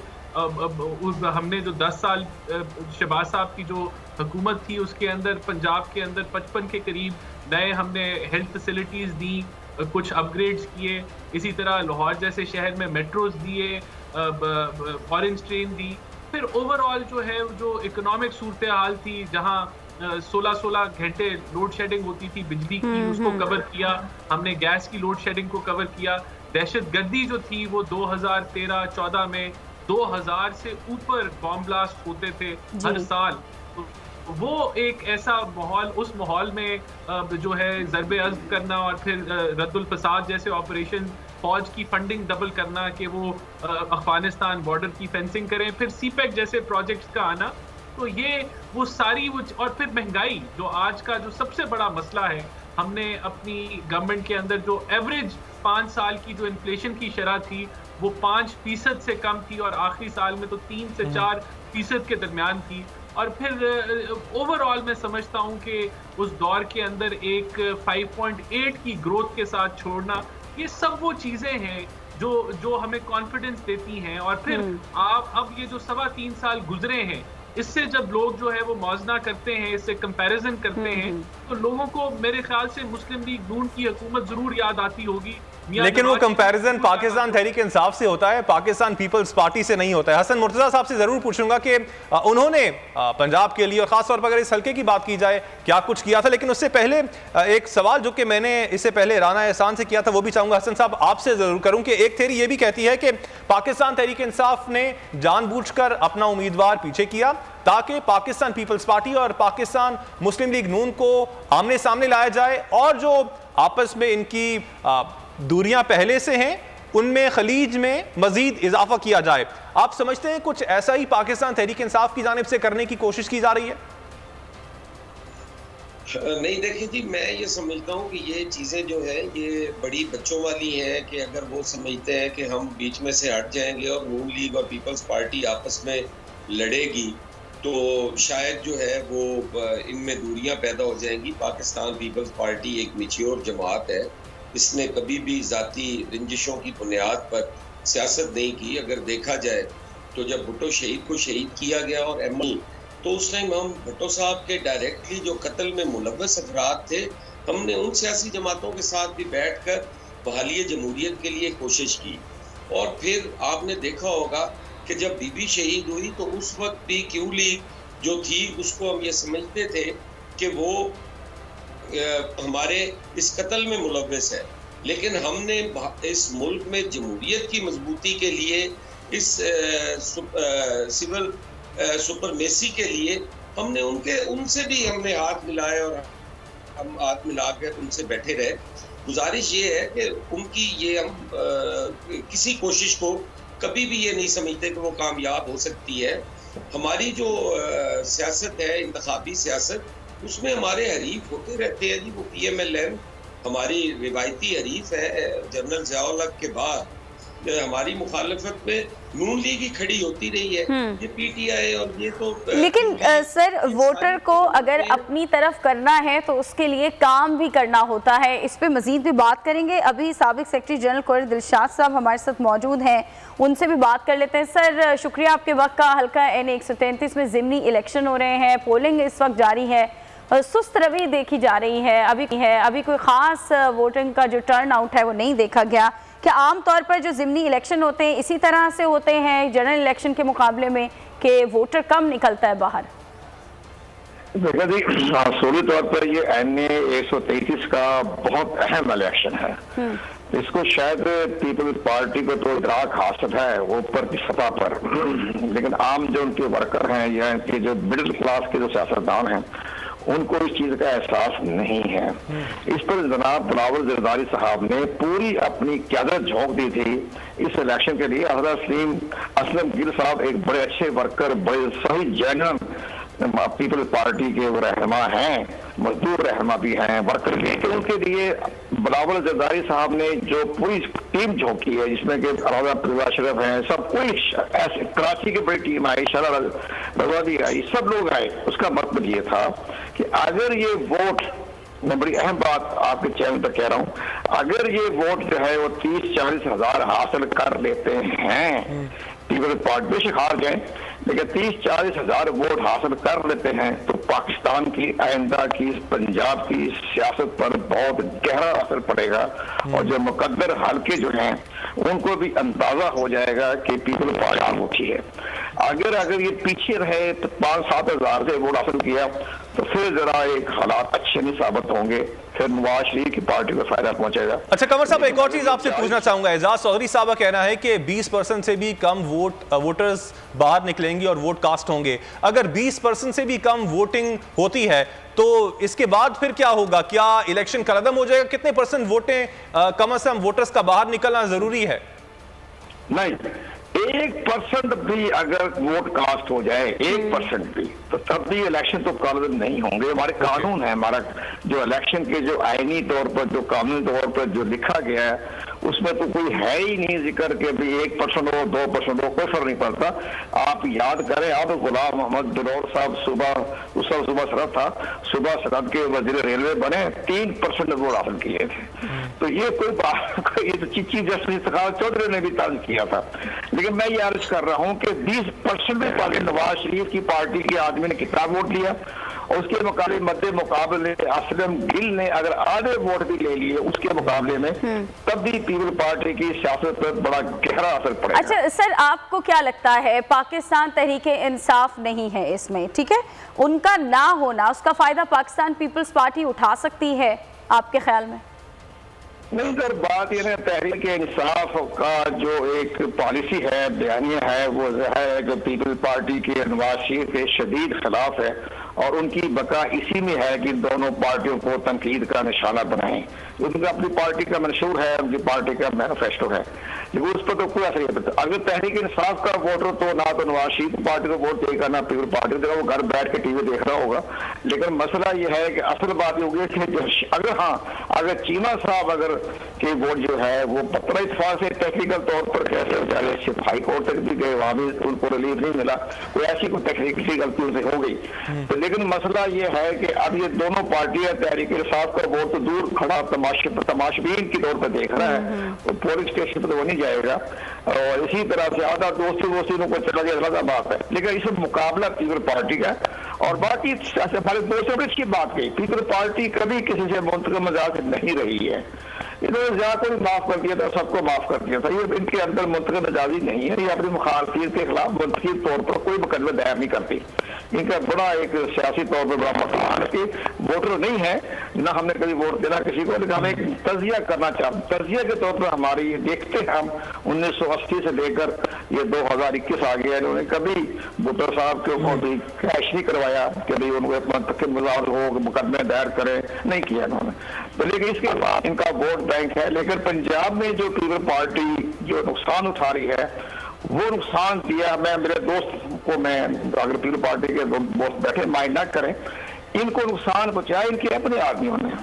हमने जो 10 साल शहबाज साहब की जो हुकूमत थी उसके अंदर पंजाब के अंदर 55 के करीब नए हमने हेल्थ फैसिलिटीज़ दी, कुछ अपग्रेड्स किए। इसी तरह लाहौर जैसे शहर में मेट्रोज दिए, ऑरेंज ट्रेन दी। फिर ओवरऑल जो है जो इकोनॉमिक सूरत हाल थी, जहाँ 16 घंटे लोड शेडिंग होती थी बिजली की, उसको कवर किया हमने। गैस की लोड शेडिंग को कवर किया। दहशतगर्दी जो थी वो 2013-14 में 2000 से ऊपर बॉम्ब ब्लास्ट होते थे हर साल। तो वो एक ऐसा माहौल, उस माहौल में जो है ज़रबे अज़्ब करना और फिर रद्दुल फसाद जैसे ऑपरेशन, फौज की फंडिंग डबल करना कि वो अफगानिस्तान बॉर्डर की फेंसिंग करें, फिर CPEC जैसे प्रोजेक्ट्स का आना, तो ये वो सारी वो, और फिर महंगाई जो आज का जो सबसे बड़ा मसला है। हमने अपनी गवर्नमेंट के अंदर जो एवरेज 5 साल की जो इन्फ्लेशन की शरह थी वो 5% से कम थी और आखिरी साल में तो 3 से 4% के दरमियान थी। और फिर ओवरऑल मैं समझता हूँ कि उस दौर के अंदर एक 5.8 की ग्रोथ के साथ छोड़ना, ये सब वो चीज़ें हैं जो हमें कॉन्फिडेंस देती हैं। और फिर आप अब ये जो 3.25 साल गुजरे हैं, इससे जब लोग जो है वो मौजना करते हैं, इससे कंपैरिजन करते हैं, तो लोगों को मेरे ख्याल से मुस्लिम लीग नून की हुकूमत जरूर याद आती होगी। लेकिन वो कंपैरिजन पाकिस्तान तहरीक इंसाफ से होता है, पाकिस्तान पीपल्स पार्टी से नहीं होता है। हसन मुर्तज़ा साहब से जरूर पूछूंगा कि उन्होंने पंजाब के लिए और खासतौर पर अगर इस हल्के की बात की जाए क्या कुछ किया था। लेकिन उससे पहले एक सवाल जो कि मैंने इससे पहले राना एहसान से किया था वो भी चाहूंगा हसन साहब आपसे जरूर करूं कि एक थ्योरी ये भी कहती है कि पाकिस्तान तहरीक इंसाफ ने जानबूझकर अपना उम्मीदवार पीछे किया ताकि पाकिस्तान पीपल्स पार्टी और पाकिस्तान मुस्लिम लीग नून को आमने सामने लाया जाए और जो आपस में इनकी दूरियां पहले से हैं उनमें खलीज में मजीद इजाफा किया जाए। आप समझते हैं कुछ ऐसा ही पाकिस्तान तहरीक इंसाफ की जानिब से करने की कोशिश की जा रही है? नहीं, देखिए जी, मैं ये समझता हूँ कि ये चीज़ें जो है ये बड़ी बच्चों वाली हैं कि अगर वो समझते हैं कि हम बीच में से हट जाएंगे और नून लीग और पीपल्स पार्टी आपस में लड़ेगी तो शायद जो है वो इनमें दूरियां पैदा हो जाएंगी। पाकिस्तान पीपल्स पार्टी एक मैच्योर जमात है, इसने कभी भी ज़ाती रंजिशों की बुनियाद पर सियासत नहीं की। अगर देखा जाए तो जब भुट्टो शहीद को शहीद किया गया और ML, तो उस टाइम हम भुट्टो साहब के डायरेक्टली जो कत्ल में मुलव्वस अफराद थे, हमने उन सियासी जमातों के साथ भी बैठ कर बहाली जमहूरियत के लिए कोशिश की। और फिर आपने देखा होगा कि जब बीबी शहीद हुई तो उस वक्त भी क्यू लीग जो थी उसको हम ये समझते थे कि वो हमारे इस कत्ल में मुलव्वस है, लेकिन हमने इस मुल्क में जमहूरियत की मजबूती के लिए, इस सिविल सुपरमेसी के लिए हमने उनसे भी हमने हाथ मिलाए और हम हाथ मिला कर उनसे बैठे रहे। गुजारिश ये है कि उनकी ये हम किसी कोशिश को कभी भी ये नहीं समझते कि वो कामयाब हो सकती है। हमारी जो सियासत है, इंतखाबी सियासत, उसमें हमारे हरीफ होते रहते हैं जी। वो PMLN हमारी रिवायती हरीफ है। जनरल ज़ियाउल हक के बाद हमारी मुखालफत में नून लीग ही खड़ी होती रही है। ये PTI और ये तो लेकिन सर, वोटर को अगर अपनी तरफ करना है तो उसके लिए काम भी करना होता है। इस पे मजीद भी बात करेंगे। अभी साबिक सेक्रेटरी जनरल कोर दिलशाद साहब हमारे साथ मौजूद हैं, उनसे भी बात कर लेते हैं। सर, शुक्रिया आपके वक्त का। हल्का NA 133 में ज़िमनी इलेक्शन हो रहे हैं, पोलिंग इस वक्त जारी है, सुस्त रवि देखी जा रही है। अभी कोई ख़ास वोटिंग का जो टर्न आउट है वो नहीं देखा गया। क्या आम तौर पर जो ज़िमनी इलेक्शन होते हैं इसी तरह से होते हैं जनरल इलेक्शन के मुकाबले में कि वोटर कम निकलता है बाहर? देखा जी, सूरी तौर पर ये NA 133 का बहुत अहम इलेक्शन है। इसको शायद पीपल्स पार्टी को तो इदराक हासिल है ऊपर की सतह पर, लेकिन आम जो उनके वर्कर हैं या इनके जो मिडिल क्लास के जो सियासतदान हैं उनको इस चीज का एहसास नहीं है। इस पर जनाब बिलावल जरदारी साहब ने पूरी अपनी क़यादत झोंक दी थी इस इलेक्शन के लिए। हज़रत असलम गिल साहब एक बड़े अच्छे वर्कर, बड़े सही जेन्युइन पीपल्स पार्टी के वो रहनुमा हैं, मजदूर रहनुमा भी हैं, वर्कर भी। तो उनके लिए बिलावल जरदारी साहब ने जो पूरी टीम झोंकी है, जिसमें कि अलावा शरफ हैं, सब कोई ऐसे कराची की बड़ी टीम आई, शरा रजवादी आई, सब लोग आए। उसका मतलब ये था कि अगर ये वोट, मैं बड़ी अहम बात आपके चैनल पर कह रहा हूँ, अगर ये वोट जो है वो 30-40 हज़ार हासिल कर लेते हैं, पीपल्स पार्टी बेशक हार जाए, लेकिन 30-40 हज़ार वोट हासिल कर लेते हैं तो पाकिस्तान की आइंदा की पंजाब की सियासत पर बहुत गहरा असर पड़ेगा। और जो मुकद्दर हल्के जो हैं उनको भी अंदाजा हो जाएगा कि पीपल्स पार्टी उठी है। अगर ये पीछे रहे तो 5-7 हज़ार से वोट हासिल किया तो फिर जरा एक हालात अच्छे नहीं साबित होंगे, फिर नवाज शरीफ की पार्टी को फायदा पहुंचेगा। अच्छा कमर साहब, एक और चीज आपसे पूछना चाहूंगा। एजाज चौधरी साहब का कहना है कि 20% से भी कम वोटर्स बाहर निकलेंगे और वोट कास्ट होंगे। अगर 20% से भी कम वोटिंग होती है तो इसके बाद फिर क्या होगा? क्या इलेक्शन कलअदम हो जाएगा? कितने % वोटें कम से कम वोटर्स का बाहर निकलना जरूरी है? नहीं, 1% भी अगर वोट कास्ट हो जाए, 1% भी, तो तब भी इलेक्शन तो कलअदम नहीं होंगे। हमारे कानून है, हमारा जो इलेक्शन के जो आईनी तौर पर, जो कानूनी तौर पर जो लिखा गया है, उसमें तो कोई है ही नहीं जिक्र के भी 1% हो 2% हो, कोई फर्क नहीं पड़ता। आप याद करें, आप गुलाम मोहम्मद बिलौर साहब सुबह सरहद था, सुबह सरहद के वजीर रेलवे बने, 3% वोट हासिल किए थे। तो ये कोई बात, ये तो चीफ जस्टिस सखावत चौधरी ने भी तर्ज किया था। लेकिन मैं ये अर्ज कर रहा हूँ कि 20% में पाकिस्तान नवाज शरीफ की पार्टी के आदमी ने कितना वोट लिया, और उसके मुकाबले असलम गिल ने अगर आधे वोट भी ले लिए उसके मुकाबले में, तब भी पीपल्स पार्टी की सियासत पर बड़ा गहरा असर पड़ेगा। अच्छा सर, आपको क्या लगता है, पाकिस्तान तहरीके इंसाफ नहीं है इसमें, ठीक है, उनका ना होना, उसका फायदा पाकिस्तान पीपल्स पार्टी उठा सकती है आपके ख्याल में? नहीं सर, बात यह है, तहरीक इंसाफ का जो एक पॉलिसी है, बयानिया है, वो है कि पीपल्स पार्टी के नवाज शरीफ के शदीद खिलाफ है और उनकी बका इसी में है कि दोनों पार्टियों को तनकीद का निशाना बनाएं। उनका अपनी पार्टी का मंशूर है, उनकी पार्टी का मैनिफेस्टो है, लेकिन उस पर तो कोई असर नहीं पड़ता। अगर तहरीक इंसाफ का वोटर तो ना तो नवाज शरीफ पार्टी को वोट देगा ना पीपल्स पार्टी को देगा, वो घर बैठ के टीवी देख रहा होगा। लेकिन मसला यह है कि असल बात होगी कि अगर चीमा साहब अगर के वोट जो है वो पत्र इत्तेफाक से टेक्निकल तौर पर कैसे हाई कोर्ट तक भी गए, वहां भी उनको रिलीफ नहीं मिला, कोई ऐसी कोई टेक्निकल गलती उनसे हो गई। तो लेकिन मसला ये है कि अब ये दोनों पार्टियां तहरीक इंसाफ का वोट तो दूर खड़ा तमाशबीन के तौर पर देख रहा है, तो पोलिंग स्टेशन पर वो नहीं जाएगा। और इसी तरह से आधा दोस्ती को चला गया, अलग बात है, लेकिन इस मुकाबला पीपल्स पार्टी का। और बाकी हमारे दोस्तों की बात कही, पीपल्स पार्टी कभी किसी से मुंतकम मजाक नहीं रही है, इन्होंने ज्यादा माफ कर दिया था, सबको माफ कर दिया था। ये इनके अंदर मुंतकम मिजाजी नहीं है, ये अपनी मुखालफियत के खिलाफ मुंतकी तौर पर कोई मुकदमे दायर नहीं करती। इनका बड़ा एक सियासी तौर पर बड़ा मसला है कि वोटर नहीं है, ना हमने कभी वोट देना किसी को, लेकिन हमें एक तजिया करना चाहते। तजिया के तौर पर हमारी देखते हैं, हम 1980 से लेकर ये 2021 आ गया, इन्होंने कभी भुट्टो साहब के ऊपर भी कैश नहीं करवाया, कभी उनको मुंतकिल हो मुकदमे दायर करे, नहीं किया इन्होंने। तो लेकिन इसके बाद इनका वोट बैंक है। लेकिन पंजाब में जो पीपल्स पार्टी जो नुकसान उठा रही है वो नुकसान दिया। मैं मेरे दोस्त को, मैं अगर पीपल पार्टी के दोस्त बैठे माइंड ना करें, इनको नुकसान पहुंचाया इनके अपने आदमियों ने।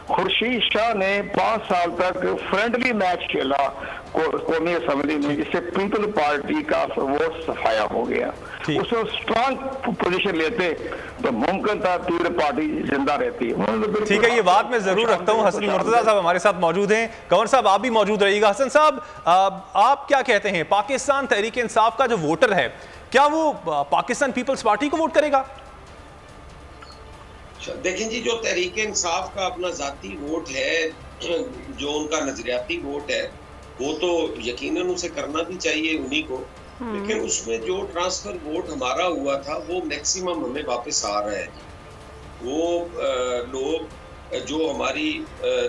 खुर्शीद शाह ने 5 साल तक फ्रेंडली मैच खेला कौमी असम्बली में, जिससे पीपल पार्टी का वोट सफाया हो गया। उसमें स्ट्रांग पोजीशन लेते तो मुमकिन था पीपल पार्टी जिंदा रहती। ठीक है, ये बात मैं जरूर रखता हूँ। हसन मुर्तजा साहब हमारे साथ मौजूद हैं। कंवर साहब आप भी मौजूद रहिएगा। हसन साहब, आप क्या कहते हैं, पाकिस्तान तहरीक इंसाफ का जो वोटर है, क्या वो पाकिस्तान पीपल्स पार्टी को वोट करेगा? देखें जी, जो तहरीक इंसाफ का अपना जाती वोट है, जो उनका नजरियाती वोट है, वो तो यकीनन उसे करना भी चाहिए उन्हीं को, लेकिन उसमें जो ट्रांसफर वोट हमारा हुआ था वो मैक्सिमम हमें वापस आ रहा है। वो लोग जो हमारी,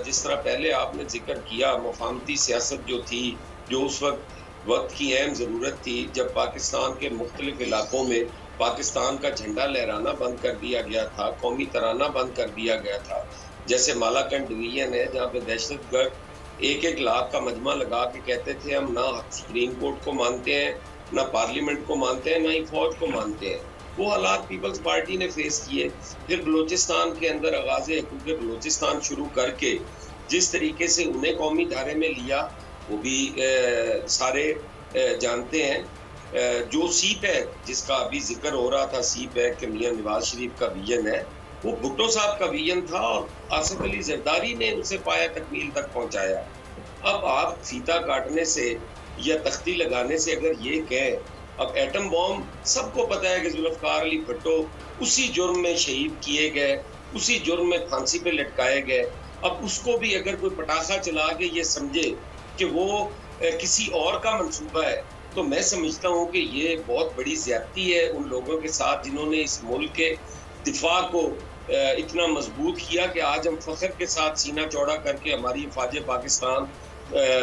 जिस तरह पहले आपने जिक्र किया, मफाहमती सियासत जो थी, जो उस वक्त की अहम ज़रूरत थी, जब पाकिस्तान के मुख्तलिफ इलाकों में पाकिस्तान का झंडा लहराना बंद कर दिया गया था, कौमी तराना बंद कर दिया गया था। जैसे मालाकंड डिवीजन है जहाँ पे दहशतगर्द 1-1 लाख का मजमा लगा के कहते थे हम ना सुप्रीम कोर्ट को मानते हैं, ना पार्लियामेंट को मानते हैं, ना ही फौज को मानते हैं। वो हालात पीपल्स पार्टी ने फेस किए। फिर बलूचिस्तान के अंदर आगाज़ हुकूक बलूचिस्तान शुरू करके जिस तरीके से उन्हें कौमी धारे में लिया, वो भी सारे जानते हैं। जो सी पैक जिसका अभी जिक्र हो रहा था, सी पैक के मियां नवाज शरीफ का विजन है, वो भुट्टो साहब का विजन था और आसिफ अली जरदारी ने उसे पाया तकमील तक पहुंचाया। अब आप फीता काटने से या तख्ती लगाने से अगर ये कहें, अब एटम बॉम्ब सबको पता है कि जुल्फकार अली भुट्टो उसी जुर्म में शहीद किए गए, उसी जुर्म में फांसी पे लटकाए गए। अब उसको भी अगर कोई पटाखा चला के ये समझे कि वो किसी और का मंसूबा है, तो मैं समझता हूँ कि ये बहुत बड़ी ज्यादती है उन लोगों के साथ जिन्होंने इस मुल्क के दिफा को इतना मजबूत किया कि आज हम फख्र के साथ सीना चौड़ा करके हमारी हिफाज़त पाकिस्तान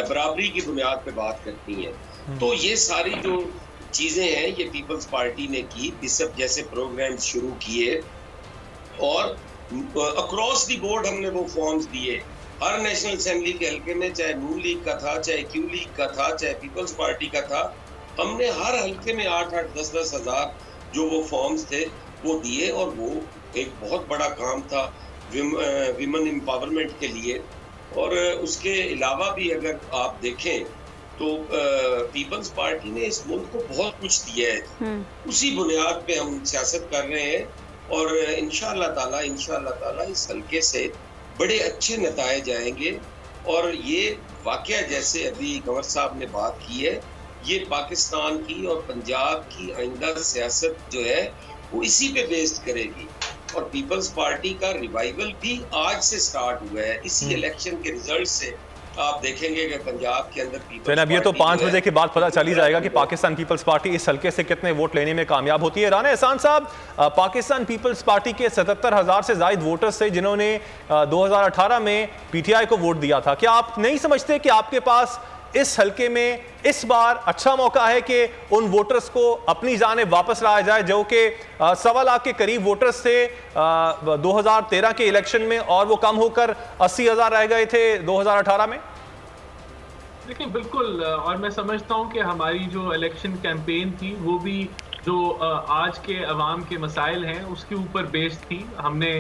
बराबरी की बुनियाद पे बात करती हैं। तो ये सारी जो चीज़ें हैं ये पीपल्स पार्टी ने की, बिशप जैसे प्रोग्राम शुरू किए और अक्रॉस दी बोर्ड हमने वो फॉर्म्स दिए। हर नेशनल असेंबली के हल्के में, चाहे नून लीग का था, चाहे क्यू लीग का था, चाहे पीपल्स पार्टी का था, हमने हर हल्के में 8-8, 10-10 हज़ार जो वो फॉर्म्स थे वो दिए और वो एक बहुत बड़ा काम था विमेन एम्पावरमेंट के लिए। और उसके अलावा भी अगर आप देखें तो पीपल्स पार्टी ने इस मुल्क को बहुत कुछ दिया है, उसी बुनियाद पे हम सियासत कर रहे हैं और इंशाअल्लाह ताला इस हल्के से बड़े अच्छे नतायज आएंगे। और ये वाकया जैसे अभी कंवर साहब ने बात की है, ये पाकिस्तान की और पंजाब की आइंदा सियासत जो है वो इसी पे बेस्ड करेगी। और पीपल्स पार्टी का रिवाइवल भी आज से स्टार्ट हुआ है इसी इलेक्शन के रिजल्ट से। आप देखेंगे कि पंजाब के अंदर अब ये तो 5 बजे के बाद पता चल ही जाएगा कि पाकिस्तान पीपल्स पार्टी इस हल्के से कितने वोट लेने में कामयाब होती है। राना एहसान साहब, पाकिस्तान पीपल्स पार्टी के 77,000 से ज्यादा वोटर्स थे जिन्होंने 2018 में पीटीआई को वोट दिया था, क्या आप नहीं समझते कि आपके पास इस हल्के में इस बार अच्छा मौका है कि उन वोटर्स को अपनी जानिब वापस लाया जाए जो कि 1.25 लाख के करीब वोटर्स थे 2013 के इलेक्शन में और वो कम होकर 80,000 रह गए थे 2018 में? देखिए बिल्कुल, और मैं समझता हूं कि हमारी जो इलेक्शन कैंपेन थी वो भी जो आज के अवाम के मसाइल हैं उसके ऊपर बेस्ड थी। हमने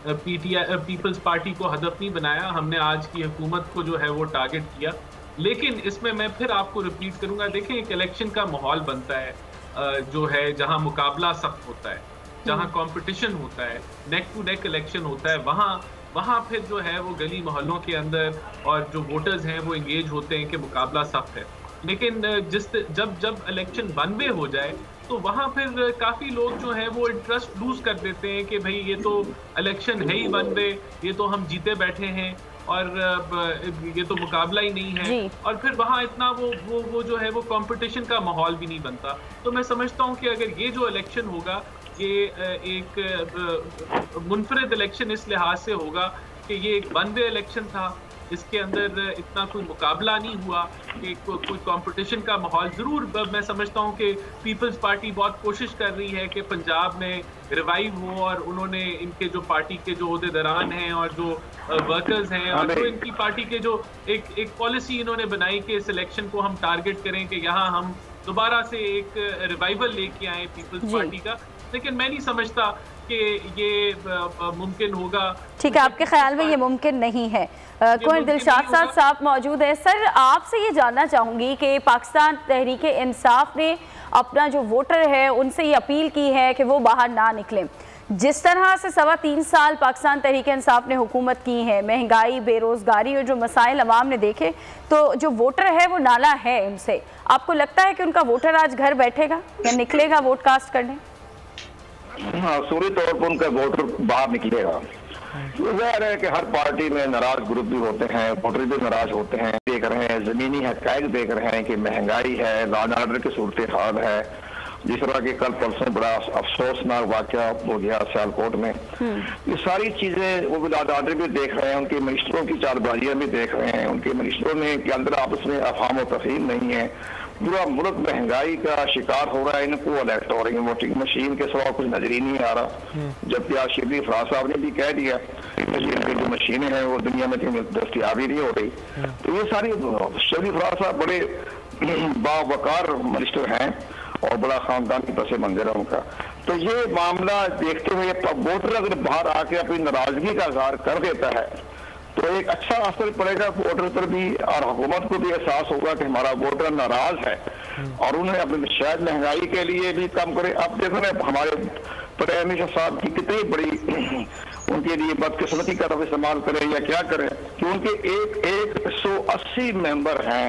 पीपल्स पार्टी को हदफ नहीं बनाया, हमने आज की हुकूमत को जो है वो टारगेट किया। लेकिन इसमें मैं फिर आपको रिपीट करूंगा, देखें एक इलेक्शन का माहौल बनता है जो है जहां मुकाबला सख्त होता है, जहां कंपटीशन होता है, नेक टू नेक इलेक्शन होता है, वहाँ फिर जो है वो गली मोहल्लों के अंदर और जो वोटर्स हैं वो इंगेज होते हैं कि मुकाबला सख्त है। लेकिन जब इलेक्शन वन वे हो जाए तो वहाँ फिर काफ़ी लोग जो हैं वो इंटरेस्ट लूज कर देते हैं कि भाई ये तो इलेक्शन है ही वन वे, ये तो हम जीते बैठे हैं और ये तो मुकाबला ही नहीं है, और फिर वहाँ इतना वो जो है वो कंपटीशन का माहौल भी नहीं बनता। तो मैं समझता हूँ कि अगर ये जो इलेक्शन होगा ये एक मुनफरिद इलेक्शन इस लिहाज से होगा कि ये एक वन वे इलेक्शन था, इसके अंदर इतना कोई मुकाबला नहीं हुआ कि कोई कंपटीशन का माहौल। ज़रूर मैं समझता हूँ कि पीपल्स पार्टी बहुत कोशिश कर रही है कि पंजाब में रिवाइव हो और उन्होंने इनके जो पार्टी के जो ओहदेदारान हैं और जो वर्कर्स हैं और जो इनकी पार्टी के जो एक पॉलिसी इन्होंने बनाई कि इस इलेक्शन को हम टारगेट करें कि यहाँ हम दोबारा से एक रिवाइवल लेके आए पीपल्स पार्टी का, लेकिन मैं नहीं समझता कि ये मुमकिन होगा। ठीक है, आपके ख्याल में ये मुमकिन नहीं है। कोई दिलशाद साहब मौजूद है। सर, आपसे ये जानना चाहूँगी कि पाकिस्तान तहरीक इंसाफ ने अपना जो वोटर है उनसे ये अपील की है कि वो बाहर ना निकलें। जिस तरह से 3.25 साल पाकिस्तान तहरीक इंसाफ ने हुकूमत की है, महंगाई, बेरोज़गारी और जो मसाइल अवाम ने देखे, तो जो वोटर है वो नाला है उनसे। आपको लगता है कि उनका वोटर आज घर बैठेगा या निकलेगा वोट कास्ट करने? हाँ, सूरी तौर पर उनका वोटर बाहर निकलेगा। जाहिर है कि हर पार्टी में नाराज ग्रुप भी होते हैं, वोटर भी नाराज होते हैं। देख रहे हैं, जमीनी हक़ाइक़ देख रहे हैं कि महंगाई है, लॉ एंड ऑर्डर की सूरत हाल है। जिस तरह के कल परसों बड़ा अफसोसनाक वाक़या हो गया सियालकोट में, ये सारी चीजें वो लॉ एंड ऑर्डर भी देख रहे हैं, उनके मिनिस्टरों की चालबाजियां भी देख रहे हैं। उनके मिनिस्टरों में के अंदर आपस में अफहाम और तफहीम नहीं है। पूरा मुल्क महंगाई का शिकार हो रहा है। इनको इलेक्ट्रॉनिक वोटिंग मशीन के सिवा कुछ नजर ही नहीं आ रहा। जबकि आज शिबली फराज साहब ने भी कह दिया कि जो मशीनें हैं वो दुनिया में दस्तियाब ही नहीं हो रही। तो ये सारी शिबली फराज साहब बड़े बावकार मिनिस्टर हैं और बड़ा खानदानी पस मंजर है उनका। तो ये मामला देखते हुए वोटर अगर बाहर आके अपनी नाराजगी का इजहार कर देता है तो एक अच्छा असर पड़ेगा वोटर पर भी, और हुकूमत को भी एहसास होगा कि हमारा वोटर नाराज है और उन्हें अपनी शायद महंगाई के लिए भी काम करे। अब देखो ना, हमारे प्राइम मिनिस्टर साहब की कितनी बड़ी उनके लिए बदकिस्मती का रफ इस्तेमाल करें या क्या करें कि उनके 180 मेंबर हैं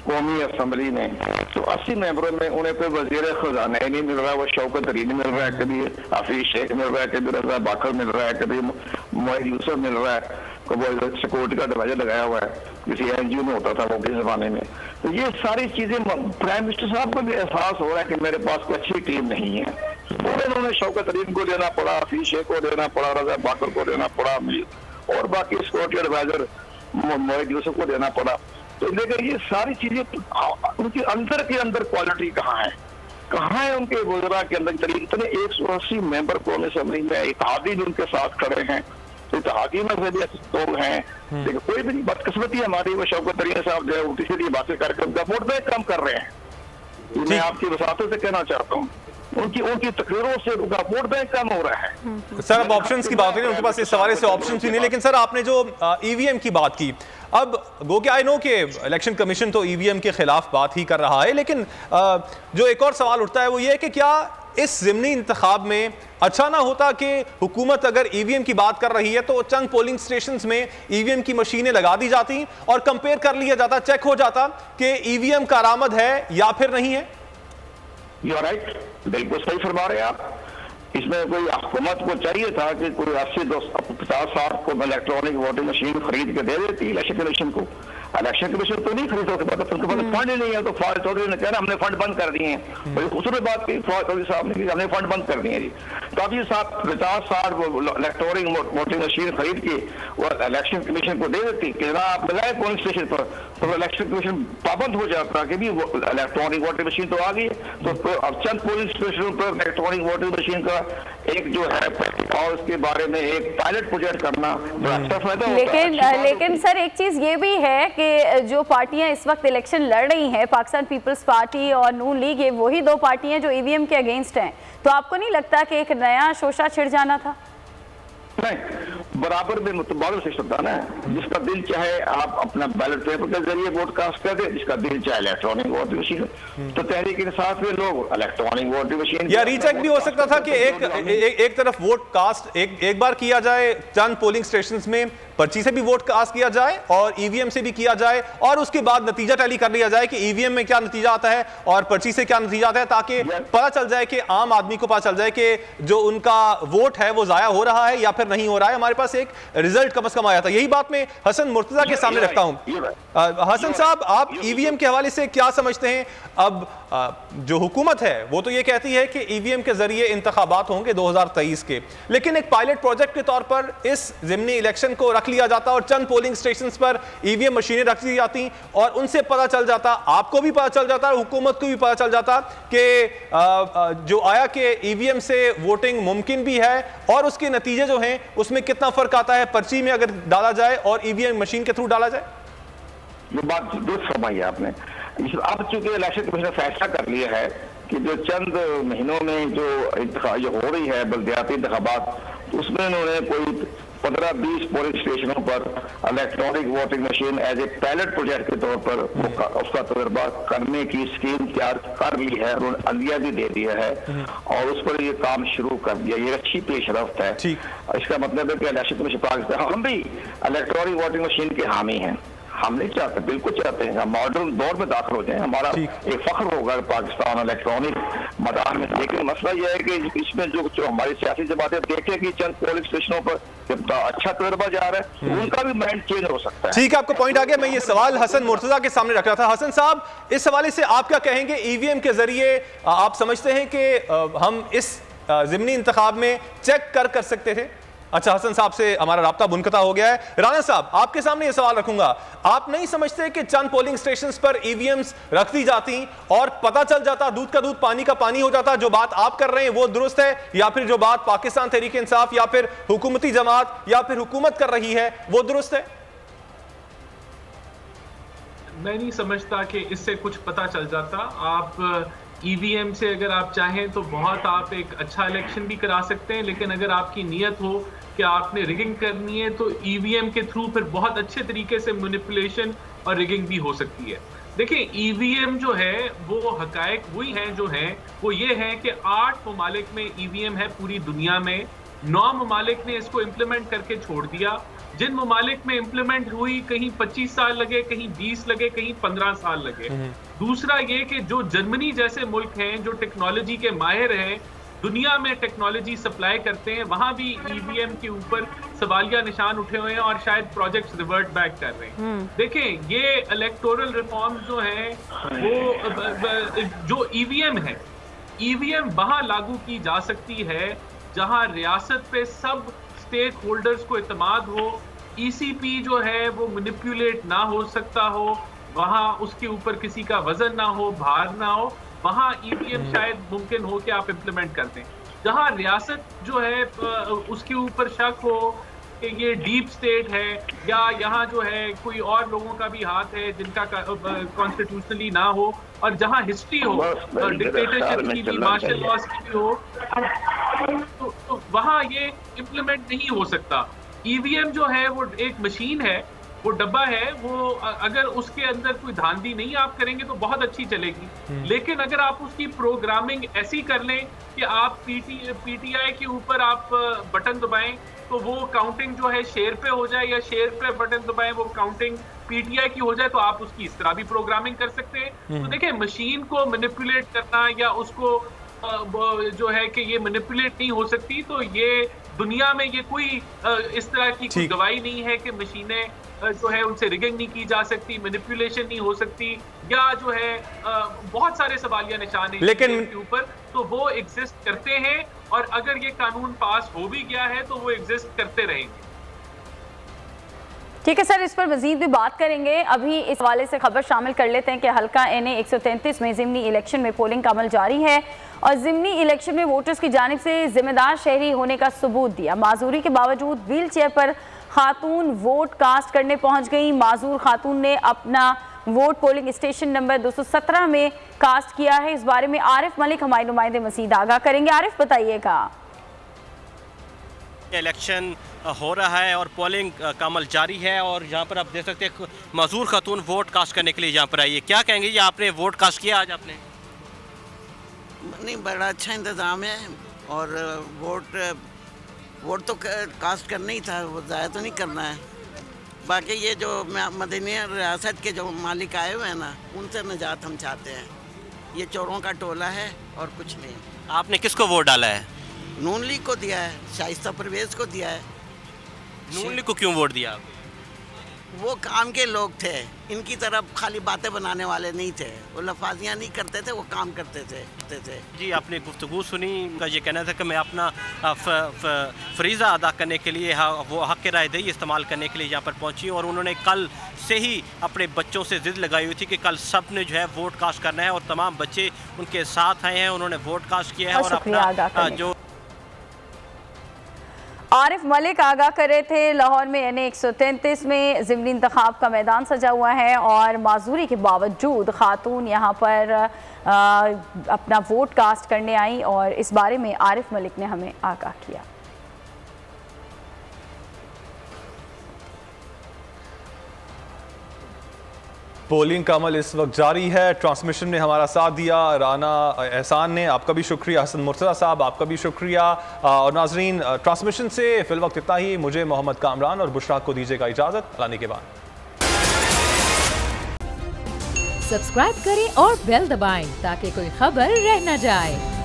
कौमी असम्बली में। तो 80 मेंबरों में उन्हें कोई वजीर खजाना नहीं मिल रहा है, वो शौकत तरीन मिल रहा है, कभी हफीज शेख मिल रहा है, कभी रजा बाकर मिल रहा है, कभी मोहित यूसुफ मिल रहा है, वो सिक्योरिटी का दरवाजा लगाया हुआ है, किसी NGO में होता था वो के जमाने में। तो ये सारी चीजें प्राइम मिनिस्टर साहब को भी एहसास हो रहा है कि मेरे पास कोई अच्छी टीम नहीं है। उन्होंने शौकत तरीन को लेना पड़ा, हफीज शेख को लेना पड़ा, रजा बाकर को लेना पड़ा और बाकी सिक्योरिटी एडवाइजर मोहित यूसुफ को देना पड़ा। तो लेकिन ये सारी चीजें उनके अंदर के अंदर क्वालिटी कहाँ है उनके वज़रा के अंदर? इतने 180 मेंबर कौमी असेंबली में इत्तेहादी भी उनके साथ खड़े हैं, तो इत्तेहादी में से भी लोग हैं। लेकिन कोई भी बदकिस्मती हमारी वो शौकत तरीन साहब जो है उनकी सीधी बातें करके उनका वोट बैंक कम कर रहे हैं। मैं आपकी वसातों से कहना चाहता हूँ उनकी तकरीरों से उनका वोट बैंक कम हो रहा है। सर, अब ऑप्शंस की बात करें, उनके पास इस सवाल से ऑप्शंस ही नहीं। लेकिन सर, आपने जो EVM की बात की, अब गो कि आई नो कि इलेक्शन कमीशन तो EVM के खिलाफ बात ही कर रहा है, लेकिन जो एक और सवाल उठता है वो ये है कि क्या इस ज़िमनी इंतखाब में अच्छा ना होता कि हुकूमत अगर EVM की बात कर रही है तो चंद पोलिंग स्टेशंस में EVM की मशीनें लगा दी जाती और कंपेयर कर लिया जाता, चेक हो जाता कि EVM कारआमद है या फिर नहीं है? यू आर राइट, बिल्कुल सही फरमा रहे हैं आप। इसमें कोई हुकूमत को चाहिए था कि कोई 80-50 साल को इलेक्ट्रॉनिक वोटिंग मशीन खरीद के दे देती इलेक्शन कमीशन को। इलेक्शन कमीशन तो नहीं खरीद सकते, उनके पास फंड ही नहीं है। तो फवाद चौधरी ने कहना हमने फंड बंद कर दिए हैं, बड़ी खूबसूरत बात की फवाद चौधरी साहब ने कि हमने फंड बंद कर दिए जी। तो अब ये 50 इलेक्ट्रॉनिक वोटिंग मशीन खरीद के वो इलेक्शन कमीशन को दे देती कि ना आप लगाए पोलिंग स्टेशन पर, तो इलेक्शन कमीशन पाबंद हो जाता कि भी इलेक्ट्रॉनिक वोटिंग मशीन तो आ गई। तो अब चंद पोलिंग स्टेशनों पर इलेक्ट्रॉनिक वोटिंग मशीन का एक जो है और उसके बारे में एक पायलट प्रोजेक्ट करना अच्छा फायदा होता है। लेकिन सर, एक चीज ये भी है कि जो पार्टियां इस वक्त इलेक्शन लड़ रही हैं, पाकिस्तान पीपल्स पार्टी और नून लीग, ये वही दो पार्टियां जो EVM के अगेंस्ट हैं। तो आपको नहीं लगता कि एक नया शोशा छिड़ जाना था? नहीं, बराबर में मुतबादल सिस्टम था ना। जिसका दिल चाहे आप अपना बैलेट पेपर के जरिए वोट कास्ट कर दे, जिसका दिल चाहे इलेक्ट्रॉनिक वोटिंग मशीन। तो तहरीक इंसाफ में लोग इलेक्ट्रॉनिक वोटिंग मशीन या रीचेक भी हो सकता था कि एक तरफ वोट कास्ट एक बार किया जाए, चंद पोलिंग स्टेशंस में पर्ची से भी वोट कास्ट किया जाए और EVM से भी किया जाए, और उसके बाद नतीजा टैली कर लिया जाए कि EVM में क्या नतीजा आता है और पर्ची से क्या नतीजा आता है, ताकि पता चल जाए कि आम आदमी को पता चल जाए कि जो उनका वोट है वो जाया हो रहा है या फिर नहीं हो रहा है। हमारे पास एक रिजल्ट कम से कम आया था। यही बात मैं हसन मुर्तजा के सामने रखता हूं। हसन साहब, आप EVM के हवाले से क्या समझते हैं? अब जो हुकूमत है वो तो ये कहती है कि EVM के जरिए इंतखाबात होंगे 2023 के, लेकिन एक पायलट प्रोजेक्ट के तौर पर इस ज़िमनी इलेक्शन को रख लिया जाता और चंद पोलिंग स्टेशंस पर EVM मशीनें रख दी जाती और उनसे पता चल जाता, आपको भी पता चल जाता, हुकूमत को भी पता चल जाता कि जो आया कि EVM से वोटिंग मुमकिन भी है और उसके नतीजे जो हैं उसमें कितना फर्क आता है पर्ची में अगर डाला जाए और EVM मशीन के थ्रू डाला जाए। ये बात दुरुस्त फरमाई आपने। अब चूंकि इलेक्शन कमीशन ने फैसला कर लिया है कि जो चंद महीनों में जो हो रही है बल्दियाती इंतखाबात, तो उसमें उन्होंने कोई 15-20 पोलिंग स्टेशनों पर electronic voting machine as a pilot project के तौर पर उसका तजर्बा करने की स्कीम तैयार कर ली है और अंदिया भी दे दिया है और उस पर ये काम शुरू कर दिया। ये अच्छी पेशरफ्त है। इसका मतलब है कि इलेक्शन कमीशन पाकिस्तान, हम भी इलेक्ट्रॉनिक वोटिंग मशीन के हामी हैं। हम नहीं चाहते, बिल्कुल चाहते हैं हम मॉडर्न दौर में दाखिल हो जाए, हमारा एक फख्र होगा पाकिस्तान इलेक्ट्रॉनिक मैदान में। लेकिन मसला यह है कि इसमें जो हमारी सियासी जमातें देखें कि चंद पोलिंग स्टेशनों पर जब अच्छा तजर्बा जा रहा है तो उनका भी माइंड चेंज हो सकता है। ठीक है, आपको पॉइंट आ गया। मैं ये सवाल हसन मुर्तजा के सामने रख रहा था। हसन साहब, इस हवाले से आप क्या कहेंगे? ईवीएम के जरिए आप समझते हैं कि हम इस ज़िमनी इंतखाब में चेक कर सकते थे? अच्छा, हसन साहब से हमारा राब्ता मुनक़ता हो गया है। राना साहब, आपके सामने ये सवाल रखूंगा, आप नहीं समझते कि चंद पोलिंग स्टेशंस पर ईवीएम्स रख दी जाती और पता चल जाता, दूध का दूध पानी का पानी हो जाता? जो बात आप कर रहे हैं वो दुरुस्त है, या फिर जो बात पाकिस्तान तहरीक इंसाफ या फिर हुकूमती जमात या फिर हुकूमत कर रही है वो दुरुस्त है? मैं नहीं समझता कि इससे कुछ पता चल जाता। आप ईवीएम से अगर आप चाहें तो बहुत आप एक अच्छा इलेक्शन भी करा सकते हैं, लेकिन अगर आपकी नीयत हो कि आपने रिगिंग करनी है तो ईवीएम के थ्रू फिर बहुत अच्छे तरीके से मैनिपुलेशन और रिगिंग भी हो सकती है। देखिए, ईवीएम जो है वो हकायक वही हैं जो हैं, वो ये है कि 8 ममालिक में ईवीएम है पूरी दुनिया में, 9 ममालिक ने इसको इम्प्लीमेंट करके छोड़ दिया। जिन ममालिक में इम्प्लीमेंट हुई कहीं 25 साल लगे, कहीं 20 लगे, कहीं 15 साल लगे। दूसरा ये कि जो जर्मनी जैसे मुल्क हैं जो टेक्नोलॉजी के माहिर हैं, दुनिया में टेक्नोलॉजी सप्लाई करते हैं, वहां भी ईवीएम के ऊपर सवालिया निशान उठे हुए हैं और शायद प्रोजेक्ट्स रिवर्ट बैक कर रहे हैं। देखें, ये इलेक्टोरल रिफॉर्म जो है वो जो ईवीएम है, ईवीएम वहां लागू की जा सकती है जहां रियासत पे सब स्टेक होल्डर्स को इत्मीनान हो, ईसीपी जो है वो मैनिपुलेट ना हो सकता हो, वहां उसके ऊपर किसी का वजन ना हो, भार ना हो, वहां ईवीएम शायद मुमकिन हो कि आप इम्प्लीमेंट कर दें। जहां रियासत जो है उसके ऊपर शक हो कि ये डीप स्टेट है या यहाँ जो है कोई और लोगों का भी हाथ है जिनका कॉन्स्टिट्यूशनली ना हो, और जहां हिस्ट्री हो डिक्टेटरशिप की भी, मार्शल लॉस की भी हो, तो वहां ये इम्प्लीमेंट नहीं हो सकता। ईवीएम जो है वो एक मशीन है, वो डब्बा है, वो अगर उसके अंदर कोई धांधली नहीं आप करेंगे तो बहुत अच्छी चलेगी। लेकिन अगर आप उसकी प्रोग्रामिंग ऐसी कर लें कि आप पीटीआई के ऊपर आप बटन दबाएं तो वो काउंटिंग जो है शेयर पे हो जाए, या शेयर पे बटन दबाएं वो काउंटिंग पीटीआई की हो जाए, तो आप उसकी इस तरह भी प्रोग्रामिंग कर सकते हैं। तो देखिए, मशीन को मैनिपुलेट करना या उसको जो है कि ये मैनिपुलेट नहीं हो सकती, तो ये दुनिया में ये कोई इस तरह की कोई गवाही नहीं है कि मशीनें जो है उनसे रिगिंग नहीं की जा सकती, मैनिपुलेशन नहीं हो सकती, या जो है बहुत सारे सवालिया निशान हैं लेकिन के ऊपर, तो वो एग्जिस्ट करते हैं और अगर ये कानून पास हो भी गया है तो वो एग्जिस्ट करते रहेंगे। ठीक है सर, इस पर मजीद भी बात करेंगे। अभी इस हवाले से खबर शामिल कर लेते हैं कि हल्का NA 133 में ज़िमनी इलेक्शन में पोलिंग का अमल जारी है और ज़िमनी इलेक्शन में वोटर्स की जानिब से जिम्मेदार शहरी होने का सबूत दिया। माजूरी के बावजूद व्हील चेयर पर खातून वोट कास्ट करने पहुंच गई। माजूर खातून ने अपना वोट पोलिंग स्टेशन नंबर 217 में कास्ट किया है। इस बारे में आरिफ मलिक हमारे नुमाइंदे मजीद आगाह करेंगे। आरिफ, बताइएगा। इलेक्शन हो रहा है और पोलिंग का अमल जारी है और यहाँ पर आप देख सकते हैं माजूर खातून वोट कास्ट करने के लिए यहाँ पर आई है। क्या कहेंगे, ये आपने वोट कास्ट किया आज? आपने नहीं, बड़ा अच्छा इंतज़ाम है और वोट तो कास्ट करना ही था, वो ज़ाया तो नहीं करना है। बाकी ये जो मदनी रियासत के जो मालिक आए हुए हैं ना, उनसे निजात हम चाहते हैं। ये चोरों का टोला है और कुछ नहीं। आपने किसको वोट डाला है? नून लीग को दिया है, शाइस्ता परवेज को दिया है। नून लीग को क्यों वोट दिया आप? वो काम के लोग थे, इनकी तरफ खाली बातें बनाने वाले नहीं थे, वो लफाजियाँ नहीं करते थे, वो काम करते थे। जी, आपने गुफ्तगू सुनी, उनका ये कहना था कि मैं अपना फरीज़ा अदा करने के लिए वो हक़ के राय दही इस्तेमाल करने के लिए यहाँ पर पहुँची और उन्होंने कल से ही अपने बच्चों से ज़िद लगाई हुई थी कि कल सब ने जो है वोट कास्ट करना है और तमाम बच्चे उनके साथ आए हैं, उन्होंने वोट कास्ट किया है और अपना जो आरिफ मलिक आगाह कर रहे थे लाहौर में NA 133 में ज़िमनी इंतखाब का मैदान सजा हुआ है और माजूरी के बावजूद खातून यहाँ पर अपना वोट कास्ट करने आई और इस बारे में आरिफ मलिक ने हमें आगाह किया। पोलिंग का अमल इस वक्त जारी है। ट्रांसमिशन में हमारा साथ दिया राना एहसान ने, आपका भी शुक्रिया। हसन मुर्तज़ा साहब आपका भी शुक्रिया। और नाजरीन, ट्रांसमिशन से फिल वक्त इतना ही। मुझे मोहम्मद कामरान और बुशरा को दीजिएगा इजाज़त। अल्लाह के बाद सब्सक्राइब करें और बेल दबाएं ताकि कोई खबर रह न जाए।